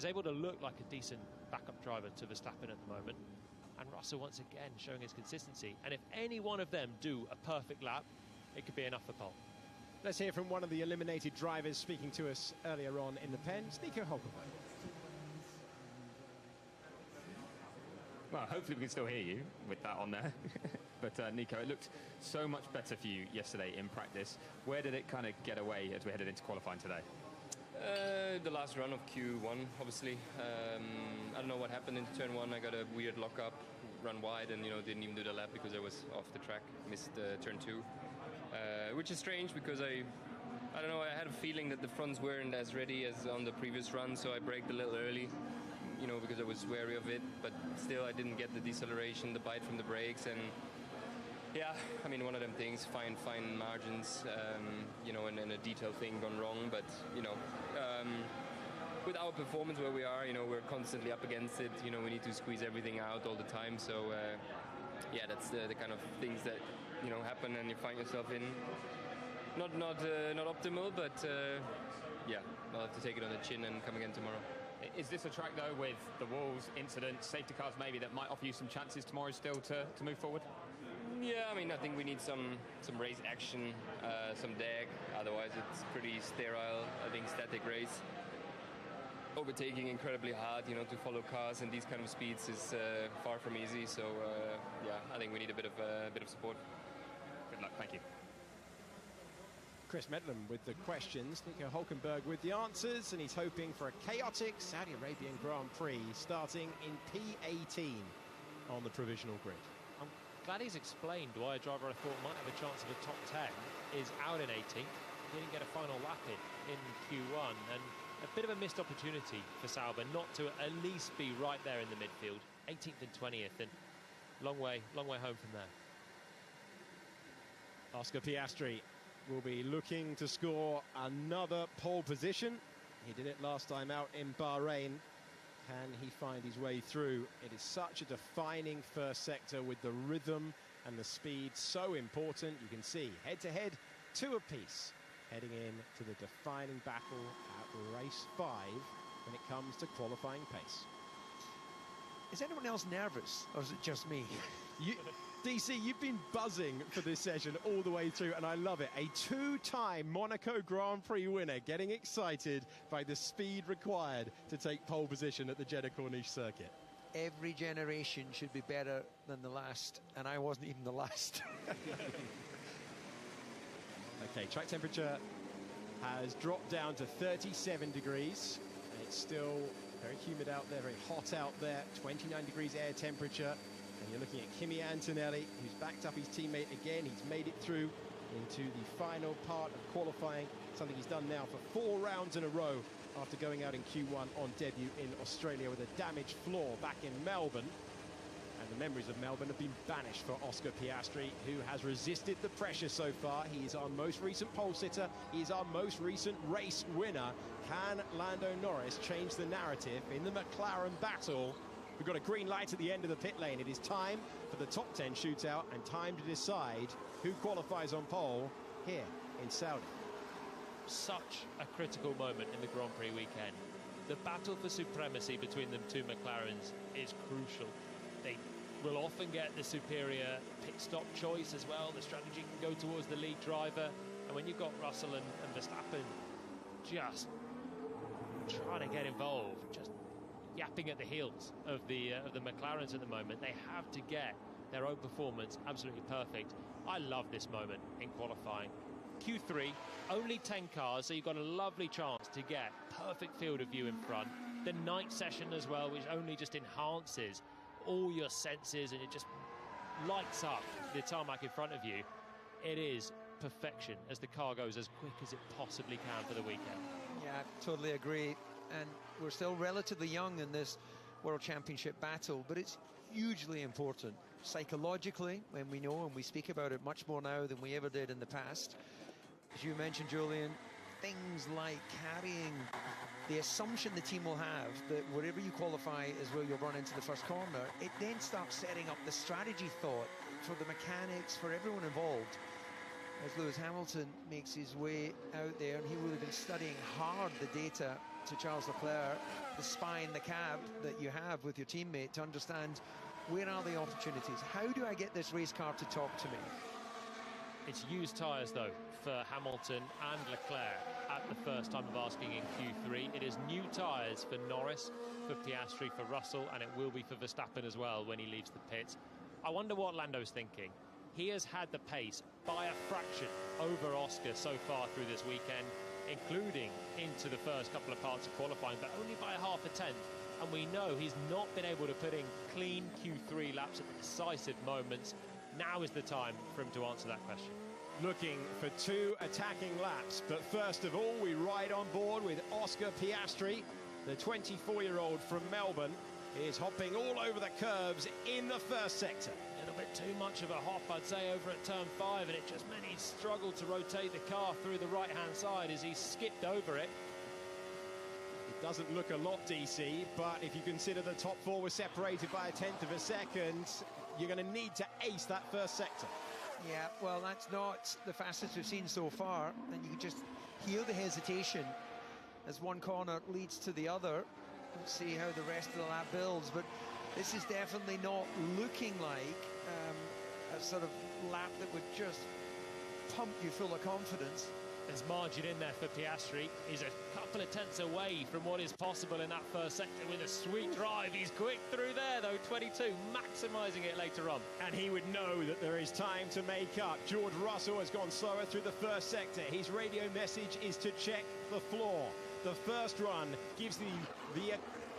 Speaker 3: able to look like a decent backup driver to Verstappen at the moment. And Russell once again showing his consistency. And if any one of them do a perfect lap, it could be enough for pole.
Speaker 1: Let's hear from one of the eliminated drivers speaking to us earlier on in the pen, Nico Hülkenberg.
Speaker 9: Well, hopefully we can still hear you with that on there. But Nico, it looked so much better for you yesterday in practice. Where did it kind of get away as we headed into qualifying today?
Speaker 10: The last run of Q1, obviously. I don't know what happened in turn 1. I got a weird lock-up, run wide, and didn't even do the lap because I was off the track. Missed turn 2, which is strange because I don't know. I had a feeling that the fronts weren't as ready as on the previous run, so I braked a little early. Because I was wary of it, but still I didn't get the deceleration, the bite from the brakes, and yeah, I mean, one of them things, fine margins, and a detail thing gone wrong, but with our performance where we are, we're constantly up against it, we need to squeeze everything out all the time, so yeah, that's the kind of things that, happen and you find yourself in. Not optimal, but yeah, I'll have to take it on the chin and come again tomorrow.
Speaker 9: Is this a track, though, with the walls, incidents, safety cars maybe, that might offer you some chances tomorrow still to move forward?
Speaker 10: Yeah, I mean, I think we need some race action, some drag. Otherwise, it's pretty sterile, I think, static race. Overtaking incredibly hard, to follow cars and these kind of speeds is far from easy. So, yeah, I think we need a bit of support.
Speaker 9: Good luck. luck. Thank you.
Speaker 1: Chris Medlam with the questions, Nico Hulkenberg with the answers, and he's hoping for a chaotic Saudi Arabian Grand Prix starting in P18 on the provisional grid.
Speaker 3: I'm glad he's explained why a driver I thought might have a chance of a top 10 is out in 18th. Didn't get a final lap in Q1, and a bit of a missed opportunity for Sauber not to at least be right there in the midfield. 18th and 20th, and long way home from there.
Speaker 1: Oscar Piastri will be looking to score another pole position. He did it last time out in Bahrain. Can he find his way through? It is such a defining first sector with the rhythm and the speed so important. You can see head-to-head, 2 apiece, heading in to the defining battle at race 5 when it comes to qualifying pace.
Speaker 2: Is anyone else nervous, or is it just me?
Speaker 1: DC, you've been buzzing for this session all the way through, and I love it. A 2-time Monaco Grand Prix winner getting excited by the speed required to take pole position at the Jeddah Corniche circuit.
Speaker 2: Every generation should be better than the last, and I wasn't even the last.
Speaker 1: Okay, track temperature has dropped down to 37 degrees. And it's still very humid out there, very hot out there. 29 degrees air temperature. And you're looking at Kimi Antonelli, who's backed up his teammate again. He's made it through into the final part of qualifying, something he's done now for 4 rounds in a row after going out in Q1 on debut in Australia with a damaged floor back in Melbourne. And the memories of Melbourne have been banished for Oscar Piastri, who has resisted the pressure so far. He is our most recent pole sitter. He is our most recent race winner. Can Lando Norris change the narrative in the McLaren battle? We've got a green light at the end of the pit lane. It is time for the top 10 shootout and time to decide who qualifies on pole here in Saudi.
Speaker 3: Such a critical moment in the Grand Prix weekend. The battle for supremacy between the 2 McLarens is crucial. They will often get the superior pit stop choice as well. The strategy can go towards the lead driver. And when you've got Russell and Verstappen just trying to get involved, just yapping at the heels of the McLarens at the moment, they have to get their own performance absolutely perfect. I love this moment in qualifying. Q3, only 10 cars, so you've got a lovely chance to get perfect field of view in front. The night session as well, which only just enhances all your senses, and it just lights up the tarmac in front of you. It is perfection as the car goes as quick as it possibly can for the weekend.
Speaker 2: Yeah, totally agree. And we're still relatively young in this World Championship battle, but it's hugely important psychologically, when we know, and we speak about it much more now than we ever did in the past. As you mentioned, Julian, things like carrying the assumption the team will have that wherever you qualify is where you'll run into the first corner. It then starts setting up the strategy thought for the mechanics, for everyone involved. As Lewis Hamilton makes his way out there, and he would have been studying hard the data to Charles Leclerc, the spine, the cab that you have with your teammate, to understand where are the opportunities. How do I get this race car to talk to me?
Speaker 3: It's used tyres, though, for Hamilton and Leclerc at the first time of asking in Q3. It is new tyres for Norris, for Piastri, for Russell, and it will be for Verstappen as well when he leaves the pits. I wonder what Lando's thinking. He has had the pace by a fraction over Oscar so far through this weekend, including into the first couple of parts of qualifying, but only by half a tenth. And we know he's not been able to put in clean Q3 laps at the decisive moments. Now is the time for him to answer that question.
Speaker 1: Looking for 2 attacking laps, but first of all, we ride on board with Oscar Piastri. The 24-year-old from Melbourne is hopping all over the curbs in the first sector.
Speaker 3: A little bit too much of a hop, I'd say, over at turn 5, and it just meant he struggled to rotate the car through the right-hand side as he skipped over it.
Speaker 1: It doesn't look a lot, DC, but if you consider the top 4 were separated by a tenth of a second, you're going to need to ace that first sector.
Speaker 2: Yeah, well, that's not the fastest we've seen so far, and you can just hear the hesitation as one corner leads to the other. We'll see how the rest of the lap builds, but this is definitely not looking like a sort of lap that would just pump you full of confidence.
Speaker 3: There's margin in there for Piastri. He's a couple of tenths away from what is possible in that first sector with a sweet drive. He's quick through there, though, 22, maximising it later on.
Speaker 1: And he would know that there is time to make up. George Russell has gone slower through the first sector. His radio message is to check the floor. The first run gives the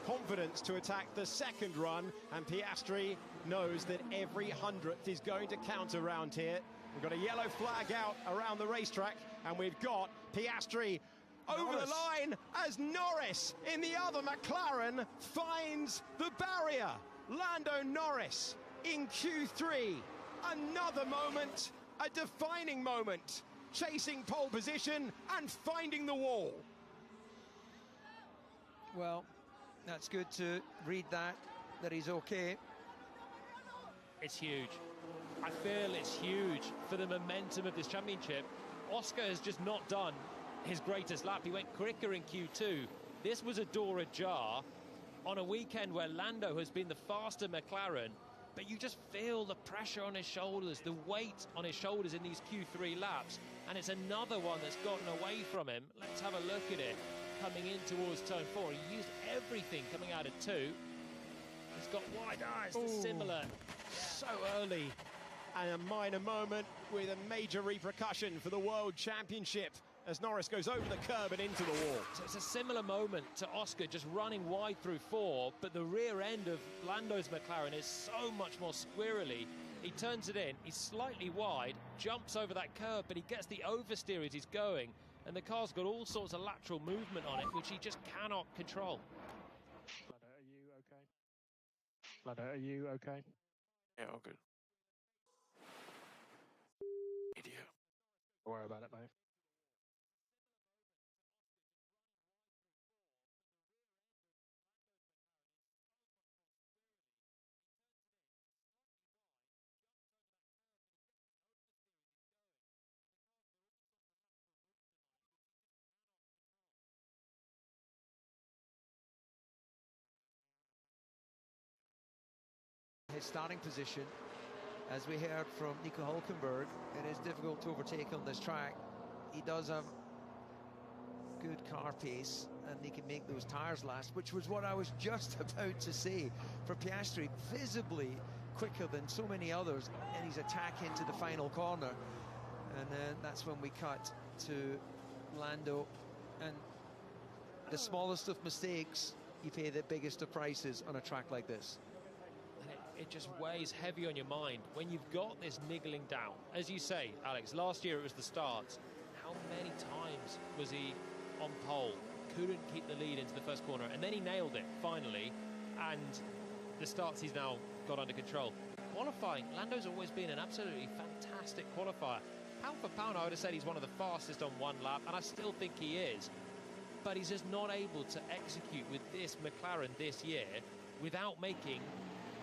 Speaker 1: confidence to attack the second run, and Piastri knows that every hundredth is going to count around here. We've got a yellow flag out around the racetrack, and we've got Piastri over the line as Norris in the other McLaren finds the barrier. Lando Norris in Q3. Another moment, a defining moment, chasing pole position and finding the wall.
Speaker 2: Well, that's good to read that he's okay.
Speaker 3: It's huge. I feel it's huge for the momentum of this championship. Oscar has just not done his greatest lap. He went quicker in Q2. This was a door ajar on a weekend where Lando has been the faster McLaren, but you just feel the pressure on his shoulders, the weight on his shoulders in these Q3 laps, and it's another one that's gotten away from him. Let's have a look at it. Coming in towards turn 4, he used everything coming out of 2. He's got wide eyes to similar.
Speaker 1: So early, and a minor moment with a major repercussion for the World Championship as Norris goes over the curb and into the wall.
Speaker 3: So it's a similar moment to Oscar just running wide through 4, but the rear end of Lando's McLaren is so much more squirrely. He turns it in, he's slightly wide, jumps over that curb, but he gets the oversteer as he's going, and the car's got all sorts of lateral movement on it, which he just cannot control.
Speaker 6: Lando, are you okay? Lando, are you okay? Yeah, all good. Idiot. Don't worry about it, mate.
Speaker 2: His starting position, as we heard from Nico Hülkenberg, it is difficult to overtake on this track. He does have good car pace and he can make those tyres last, which was what I was just about to say. For Piastri, visibly quicker than so many others in his attack into the final corner, and that's when we cut to Lando, and the smallest of mistakes, you pay the biggest of prices on a track like this.
Speaker 3: It just weighs heavy on your mind when you've got this niggling down. As you say, Alex, last year it was the starts. How many times was he on pole? Couldn't keep the lead into the first corner, and then he nailed it finally, and the starts he's now got under control. Qualifying, Lando's always been an absolutely fantastic qualifier. Pound for pound, I would have said he's one of the fastest on one lap, and I still think he is. But he's just not able to execute with this McLaren this year without making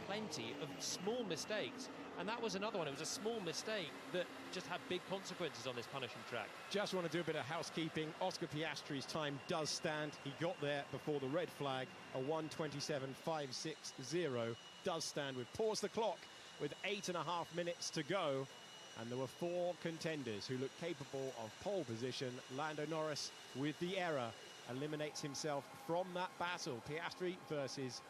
Speaker 3: plenty of small mistakes, and that was another one. It was a small mistake that just had big consequences on this punishing track.
Speaker 1: Just want to do a bit of housekeeping. Oscar Piastri's time does stand. He got there before the red flag. A 1:27.560 does stand. We've paused the clock with 8.5 minutes to go, and there were 4 contenders who looked capable of pole position. Lando Norris, with the error, eliminates himself from that battle. Piastri versus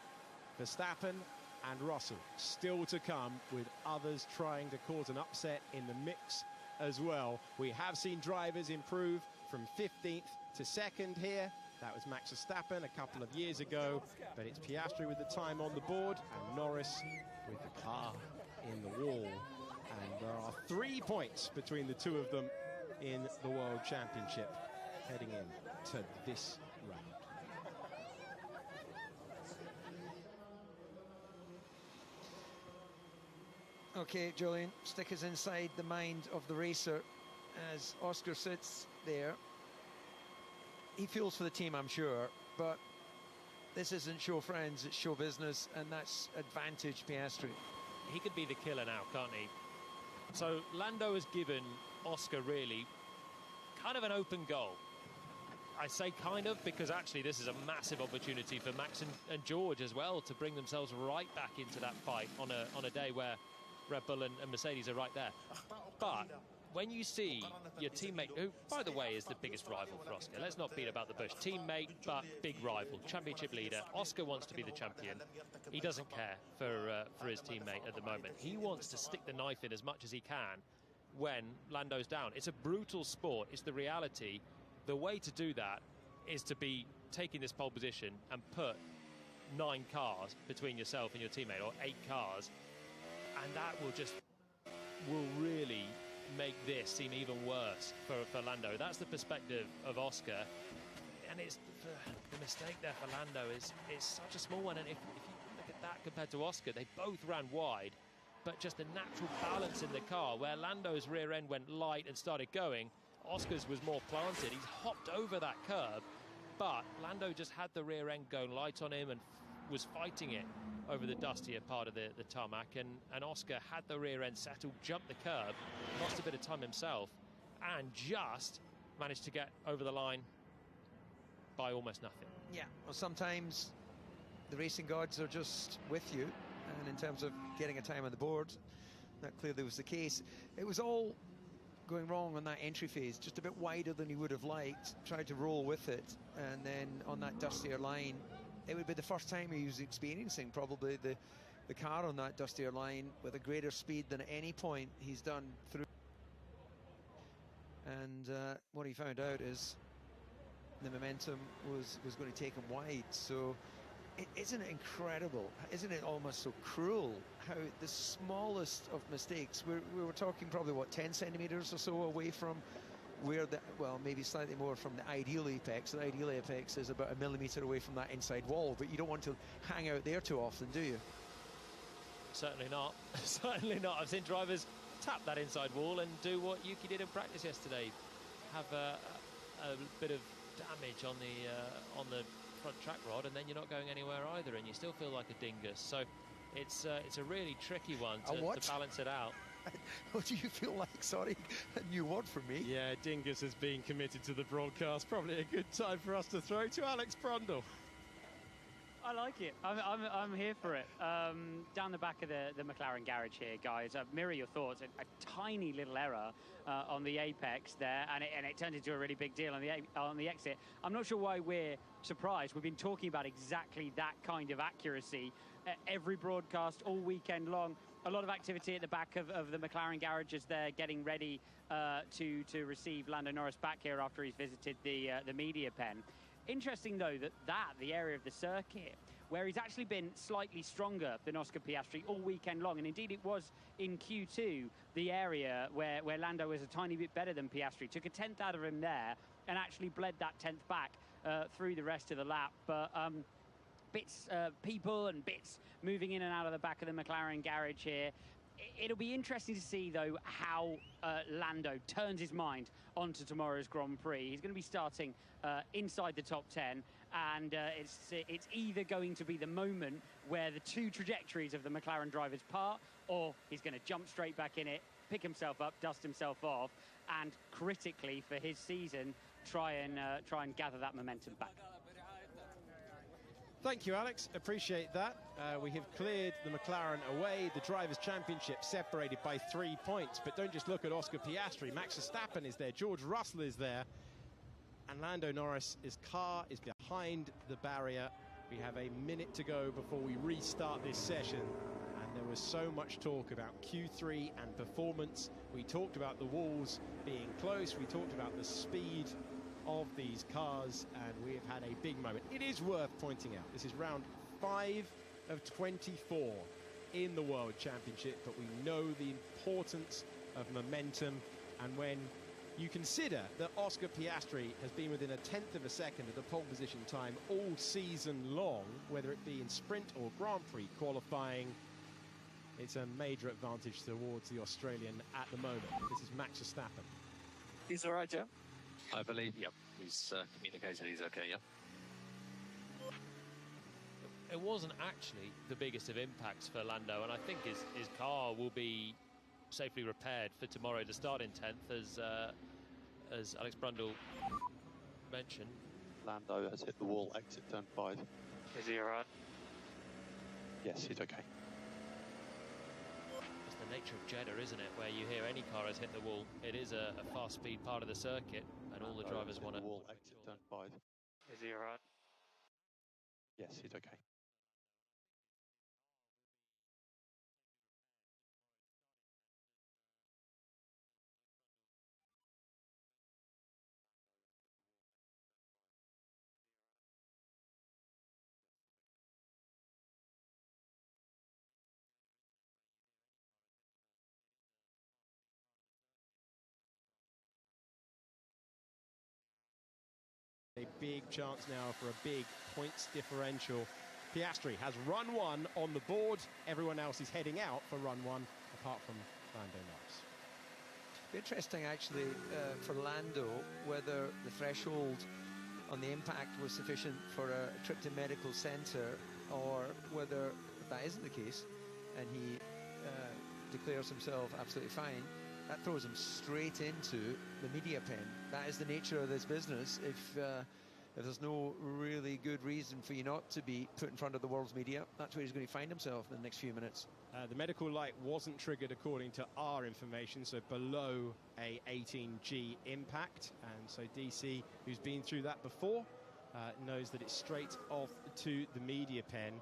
Speaker 1: Verstappen and Russell still to come, with others trying to cause an upset in the mix as well. We have seen drivers improve from 15th to 2nd here. That was Max Verstappen a couple of years ago, but it's Piastri with the time on the board and Norris with the car in the wall. And there are 3 points between the two of them in the World Championship heading in to this round.
Speaker 2: Okay, Julian, stick us inside the mind of the racer as Oscar sits there. He feels for the team, I'm sure, but this isn't show friends, it's show business, and that's advantage Piastri.
Speaker 3: He could be the killer now, can't he? So Lando has given Oscar really kind of an open goal. I say kind of because actually this is a massive opportunity for Max and George as well to bring themselves right back into that fight on a day where Red Bull and Mercedes are right there. But when you see your teammate, who, by the way, is the biggest rival for Oscar, let's not beat about the bush, teammate, but big rival, championship leader. Oscar wants to be the champion. He doesn't care for his teammate at the moment. He wants to stick the knife in as much as he can when Lando's down. It's a brutal sport. It's the reality. The way to do that is to be taking this pole position and put 9 cars between yourself and your teammate, or 8 cars, and that will really make this seem even worse for Lando. That's the perspective of Oscar, and it's the mistake there for Lando is such a small one. And if you look at that compared to Oscar, they both ran wide, but just the natural balance in the car, where Lando's rear end went light and started going, Oscar's was more planted. He's hopped over that curb, but Lando just had the rear end going light on him and was fighting it over the dustier part of the tarmac, and Oscar had the rear end settled, jumped the curb, lost a bit of time himself, and just managed to get over the line by almost nothing.
Speaker 2: Yeah, well, sometimes the racing gods are just with you, and in terms of getting a time on the board, that clearly was the case. It was all going wrong on that entry phase, just a bit wider than he would have liked, tried to roll with it, and then on that dustier line, it would be the first time he was experiencing probably the car on that dustier line with a greater speed than at any point he's done through. And what he found out is the momentum was going to take him wide. So isn't it incredible? Isn't it almost so cruel how the smallest of mistakes, we were talking probably, what, 10 centimetres or so away from where well, maybe slightly more from the ideal apex. The ideal apex is about 1 millimetre away from that inside wall, but you don't want to hang out there too often, do you?
Speaker 3: Certainly not. Certainly not. I've seen drivers tap that inside wall and do what Yuki did in practice yesterday, have a bit of damage on the front track rod, and then you're not going anywhere either, and you still feel like a dingus. So it's a really tricky one to balance it out.
Speaker 2: What do you feel like? Sorry, a new word for me.
Speaker 1: Yeah, dingus has been committed to the broadcast. Probably a good time for us to throw to Alex Brundle.
Speaker 7: I like it. I'm here for it. Down the back of the McLaren garage here, guys. Mirror your thoughts. A tiny little error on the apex there, and it turned into a really big deal on the exit. I'm not sure why we're surprised. We've been talking about exactly that kind of accuracy every broadcast all weekend long. A lot of activity at the back of the McLaren garage as they're getting ready to receive Lando Norris back here after he's visited the media pen. Interesting, though, that the area of the circuit where he's actually been slightly stronger than Oscar Piastri all weekend long, and indeed it was in Q2, the area where Lando was a tiny bit better than Piastri, took a 10th out of him there and actually bled that 10th back through the rest of the lap. But people and bits moving in and out of the back of the McLaren garage here. It'll be interesting to see, though, how Lando turns his mind onto tomorrow's Grand Prix. He's going to be starting inside the top 10, and it's either going to be the moment where the two trajectories of the McLaren drivers part, or he's going to jump straight back in it, pick himself up, dust himself off, and critically for his season, try and gather that momentum back.
Speaker 1: Thank you, Alex. Appreciate that. We have cleared the McLaren away. The Drivers' Championship separated by 3 points. But don't just look at Oscar Piastri. Max Verstappen is there. George Russell is there. And Lando Norris' car is behind the barrier. We have a minute to go before we restart this session. And there was so much talk about Q3 and performance. We talked about the walls being close. We talked about the speed of these cars, and we have had a big moment. It is worth pointing out, this is round 5 of 24 in the World Championship, but we know the importance of momentum, and when you consider that Oscar Piastri has been within a 10th of a second of the pole position time all season long, whether it be in sprint or Grand Prix qualifying, it's a major advantage towards the Australian at the moment. This is Max Verstappen.
Speaker 6: He's all right, yeah?
Speaker 11: I believe, yep. He's communicated he's okay, yep.
Speaker 3: It wasn't actually the biggest of impacts for Lando, and I think his car will be safely repaired for tomorrow to start in 10th, as Alex Brundle mentioned.
Speaker 11: Lando has hit the wall, exit turn 5.
Speaker 4: Is he all right?
Speaker 11: Yes, he's okay.
Speaker 3: As the nature of Jeddah, isn't it? Where you hear any car has hit the wall. It is a fast speed part of the circuit, and all the drivers want to.
Speaker 12: Exit turn 5.
Speaker 8: Is he alright?
Speaker 12: Yes, he's okay.
Speaker 1: A big chance now for a big points differential. Piastri has run one on the board. Everyone else is heading out for run one, apart from Lando Norris.
Speaker 2: Interesting, actually, for Lando, whether the threshold on the impact was sufficient for a trip to medical centre, or whether that isn't the case, and he declares himself absolutely fine. That throws him straight into the media pen. That is the nature of this business. If there's no really good reason for you not to be put in front of the world's media, that's where he's going to find himself in the next few minutes.
Speaker 1: The medical light wasn't triggered according to our information, so below a 18G impact. And so DC, who's been through that before, knows that it's straight off to the media pen.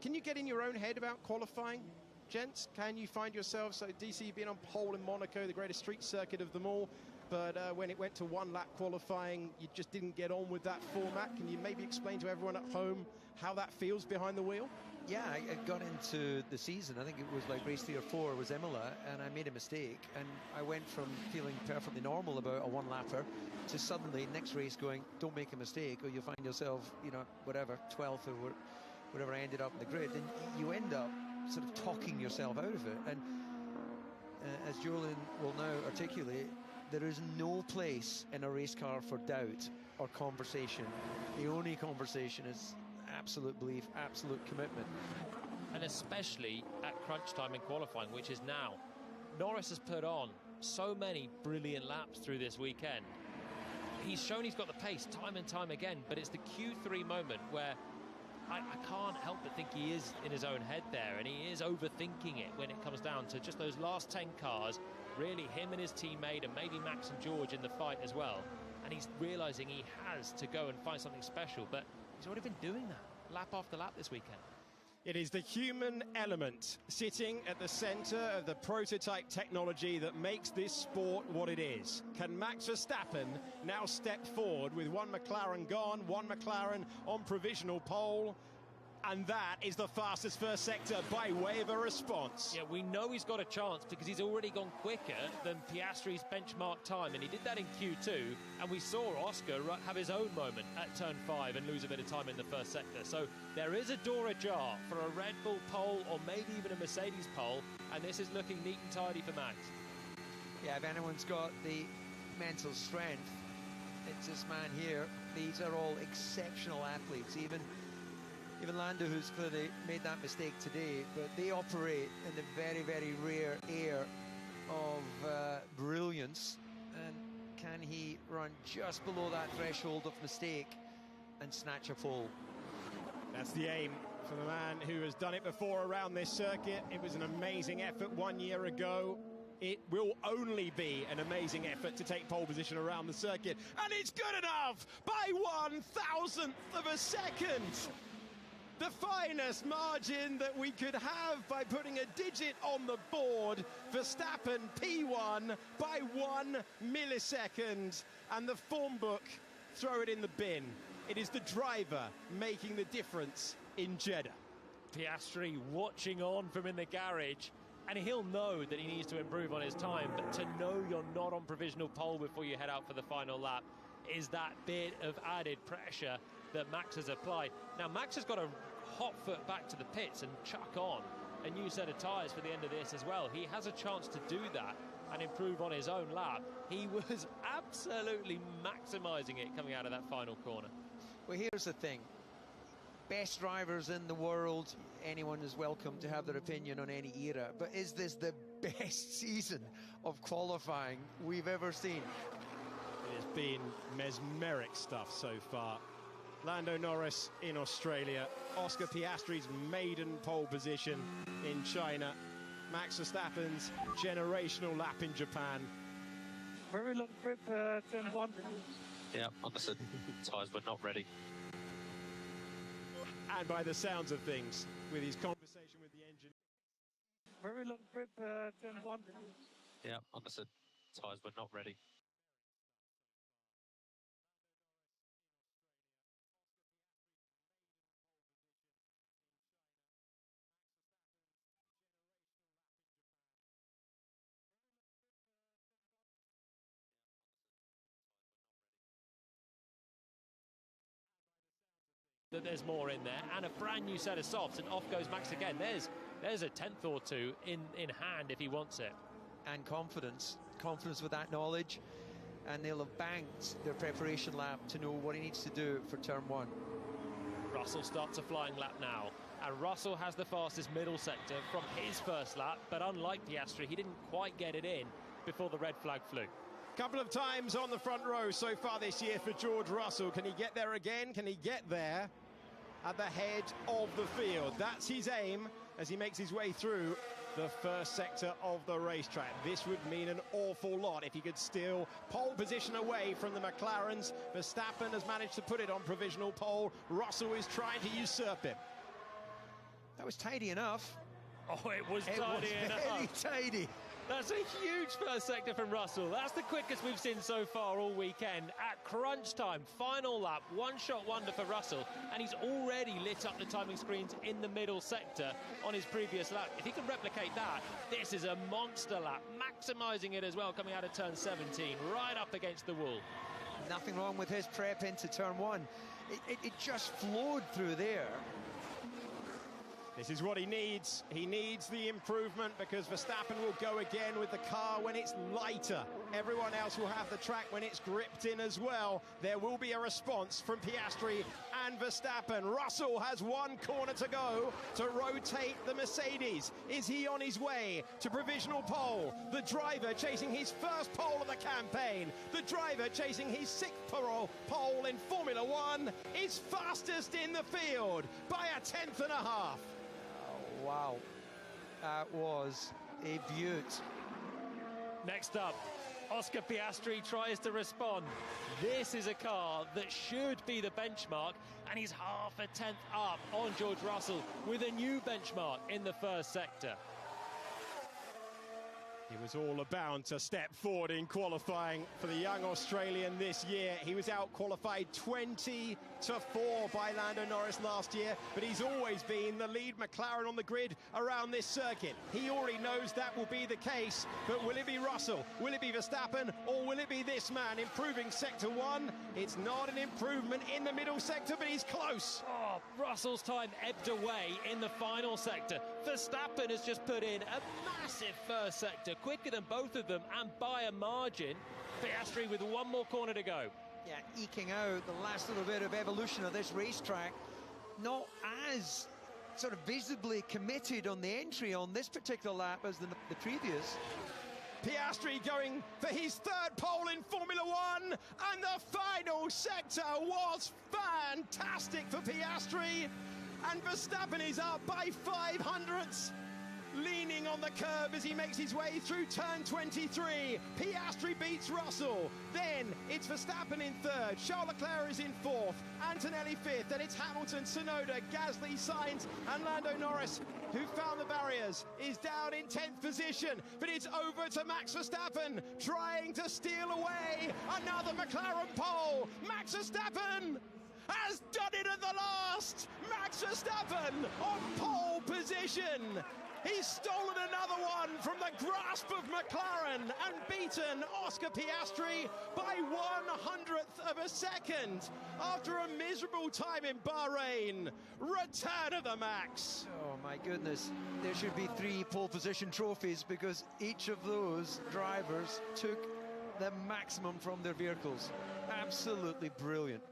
Speaker 1: Can you get in your own head about qualifying, gents? Can you find yourself, so DC, you've been on pole in Monaco, the greatest street circuit of them all, but when it went to one lap qualifying, you just didn't get on with that format. Can you maybe explain to everyone at home how that feels behind the wheel?
Speaker 2: Yeah, I got into the season, I think it was like race 3 or 4 was Imola, and I made a mistake, and I went from feeling perfectly normal about a one-lapper to suddenly next race going, don't make a mistake or you'll find yourself, you know, whatever, 12th or whatever I ended up in the grid, and you end up sort of talking yourself out of it. And as Julian will now articulate, there is no place in a race car for doubt or conversation. The only conversation is absolute belief, absolute commitment.
Speaker 3: And especially at crunch time in qualifying, which is now. Norris has put on so many brilliant laps through this weekend. He's shown he's got the pace time and time again, but it's the Q3 moment where I can't help but think he is in his own head there, and he is overthinking it when it comes down to just those last 10 cars, really him and his teammate, and maybe Max and George in the fight as well. And he's realising he has to go and find something special, but he's already been doing that lap after lap this weekend.
Speaker 1: It is the human element sitting at the centre of the prototype technology that makes this sport what it is. Can Max Verstappen now step forward with one McLaren gone, one McLaren on provisional pole? And that is the fastest first sector by way of a response.
Speaker 3: Yeah, we know he's got a chance because he's already gone quicker than Piastri's benchmark time, and he did that in Q2, and we saw Oscar have his own moment at turn 5 and lose a bit of time in the first sector. So there is a door ajar for a Red Bull pole or maybe even a Mercedes pole, and this is looking neat and tidy for Max.
Speaker 2: Yeah, if anyone's got the mental strength, it's this man here. These are all exceptional athletes, even Lando, who's clearly made that mistake today, but they operate in the very, very rare air of brilliance. And can he run just below that threshold of mistake and snatch a pole?
Speaker 1: That's the aim for the man who has done it before around this circuit. It was an amazing effort 1 year ago. It will only be an amazing effort to take pole position around the circuit. And it's good enough by 1,000th of a second. The finest margin that we could have by putting a digit on the board. Verstappen P1 by 1 millisecond. And the form book, throw it in the bin. It is the driver making the difference in Jeddah.
Speaker 3: Piastri watching on from in the garage, and he'll know that he needs to improve on his time, but to know you're not on provisional pole before you head out for the final lap is that bit of added pressure that Max has applied. Now, Max has got a hot foot back to the pits and chuck on a new set of tyres for the end of this as well. He has a chance to do that and improve on his own lap. He was absolutely maximising it coming out of that final corner.
Speaker 2: Well, here's the thing. Best drivers in the world, anyone is welcome to have their opinion on any era, but is this the best season of qualifying we've ever seen?
Speaker 1: It has been mesmeric stuff so far. Lando Norris in Australia, Oscar Piastri's maiden pole position in China, Max Verstappen's generational lap in Japan.
Speaker 6: Very long grip, turn 1.
Speaker 11: Yeah, understood. Tyres were not ready.
Speaker 1: And by the sounds of things, with his conversation with the engine.
Speaker 6: Very long grip, turn 1.
Speaker 11: Yeah, understood. Tyres were not ready.
Speaker 3: That there's more in there, and a brand new set of softs, and off goes Max again. There's a tenth or two in hand if he wants it.
Speaker 2: And confidence with that knowledge, and they'll have banked their preparation lap to know what he needs to do for turn 1.
Speaker 3: Russell starts a flying lap now, and Russell has the fastest middle sector from his first lap, but unlike Piastri, he didn't quite get it in before the red flag flew.
Speaker 1: Couple of times on the front row so far this year for George Russell. Can he get there again? Can he get there at the head of the field? That's his aim as he makes his way through the first sector of the racetrack. This would mean an awful lot if he could steal pole position away from the McLarens. Verstappen has managed to put it on provisional pole. Russell is trying to usurp him.
Speaker 2: That was tidy enough.
Speaker 3: Oh, it was tidy enough.
Speaker 2: Very tidy.
Speaker 3: That's a huge first sector from Russell. That's the quickest we've seen so far all weekend. At crunch time, final lap, one-shot wonder for Russell, and he's already lit up the timing screens in the middle sector on his previous lap. If he can replicate that, this is a monster lap, maximising it as well, coming out of turn 17, right up against the wall.
Speaker 2: Nothing wrong with his prep into turn 1. It just flowed through there.
Speaker 1: This is what he needs. He needs the improvement because Verstappen will go again with the car when it's lighter. Everyone else will have the track when it's gripped in as well. There will be a response from Piastri and Verstappen. Russell has one corner to go to rotate the Mercedes. Is he on his way to provisional pole? The driver chasing his first pole of the campaign. The driver chasing his 6th pole in Formula One is fastest in the field by a 1/10 and a half.
Speaker 2: Wow, that was a beaut.
Speaker 3: Next up, Oscar Piastri tries to respond. This is a car that should be the benchmark, and he's half a tenth up on George Russell with a new benchmark in the first sector.
Speaker 1: He was all about to step forward in qualifying for the young Australian this year. He was out-qualified 20-4 by Lando Norris last year, but he's always been the lead McLaren on the grid around this circuit. He already knows that will be the case, but will it be Russell, will it be Verstappen, or will it be this man improving Sector 1? It's not an improvement in the middle sector, but he's close.
Speaker 3: Oh, Russell's time ebbed away in the final sector. Verstappen has just put in a massive first sector, quicker than both of them and by a margin. Piastri with one more corner to go.
Speaker 2: Yeah, eking out the last little bit of evolution of this racetrack. Not as sort of visibly committed on the entry on this particular lap as the previous.
Speaker 1: Piastri going for his 3rd pole in Formula One, and the final sector was fantastic for Piastri, and Verstappen is up by 0.05, leaning on the curb as he makes his way through turn 23. Piastri beats Russell. Then it's Verstappen in 3rd. Charles Leclerc is in 4th. Antonelli 5th. Then it's Hamilton, Tsunoda, Gasly, Sainz, and Lando Norris, who found the barriers, is down in 10th position. But it's over to Max Verstappen, trying to steal away another McLaren pole. Max Verstappen has done it at the last. Max Verstappen on pole position. He's stolen another one from the grasp of McLaren and beaten Oscar Piastri by 1/100th of a second after a miserable time in Bahrain. Return of the Max.
Speaker 2: Oh my goodness, there should be 3 pole position trophies because each of those drivers took the maximum from their vehicles. Absolutely brilliant.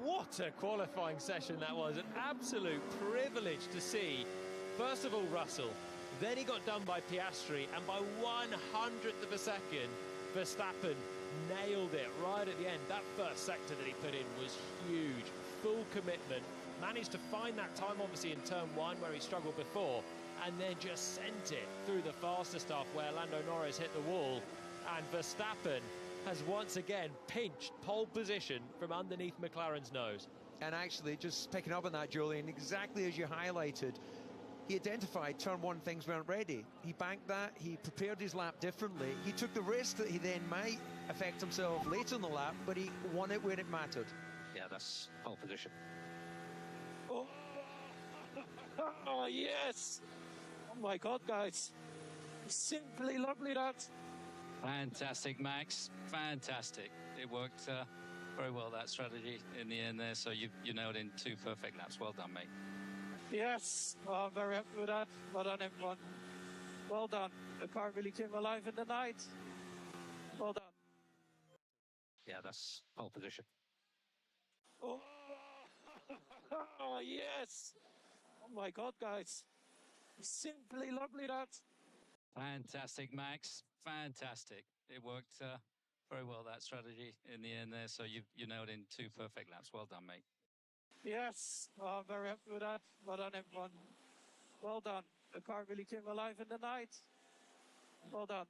Speaker 3: What a qualifying session that was. An absolute privilege to see. First of all, Russell, then he got done by Piastri, and by 1/100th of a second, Verstappen nailed it right at the end. That first sector that he put in was huge, full commitment, managed to find that time obviously in turn 1 where he struggled before, and then just sent it through the faster stuff where Lando Norris hit the wall, and Verstappen has once again pinched pole position from underneath McLaren's nose.
Speaker 2: And actually, just picking up on that, Julian, exactly as you highlighted, he identified turn one things weren't ready. He banked that, he prepared his lap differently. He took the risk that he then might affect himself later in the lap, but he won it where it mattered.
Speaker 11: Yeah, that's pole position.
Speaker 6: Oh, oh yes! Oh my God, guys. Simply lovely that.
Speaker 13: Fantastic, Max. Fantastic. It worked very well, that strategy in the end there. So you nailed in 2 perfect laps. Well done, mate.
Speaker 6: Yes, I'm very happy with that. Well done, everyone. Well done. The car really came alive in the night. Well done.
Speaker 11: Yeah, that's pole position.
Speaker 6: Oh, oh yes! Oh my God, guys. Simply lovely that.
Speaker 13: Fantastic, Max. Fantastic. It worked very well, that strategy in the end there. So you nailed in 2 perfect laps. Well done, mate.
Speaker 6: Yes, I'm very happy with that. Well done, everyone. Well done. The car really came alive in the night. Well done.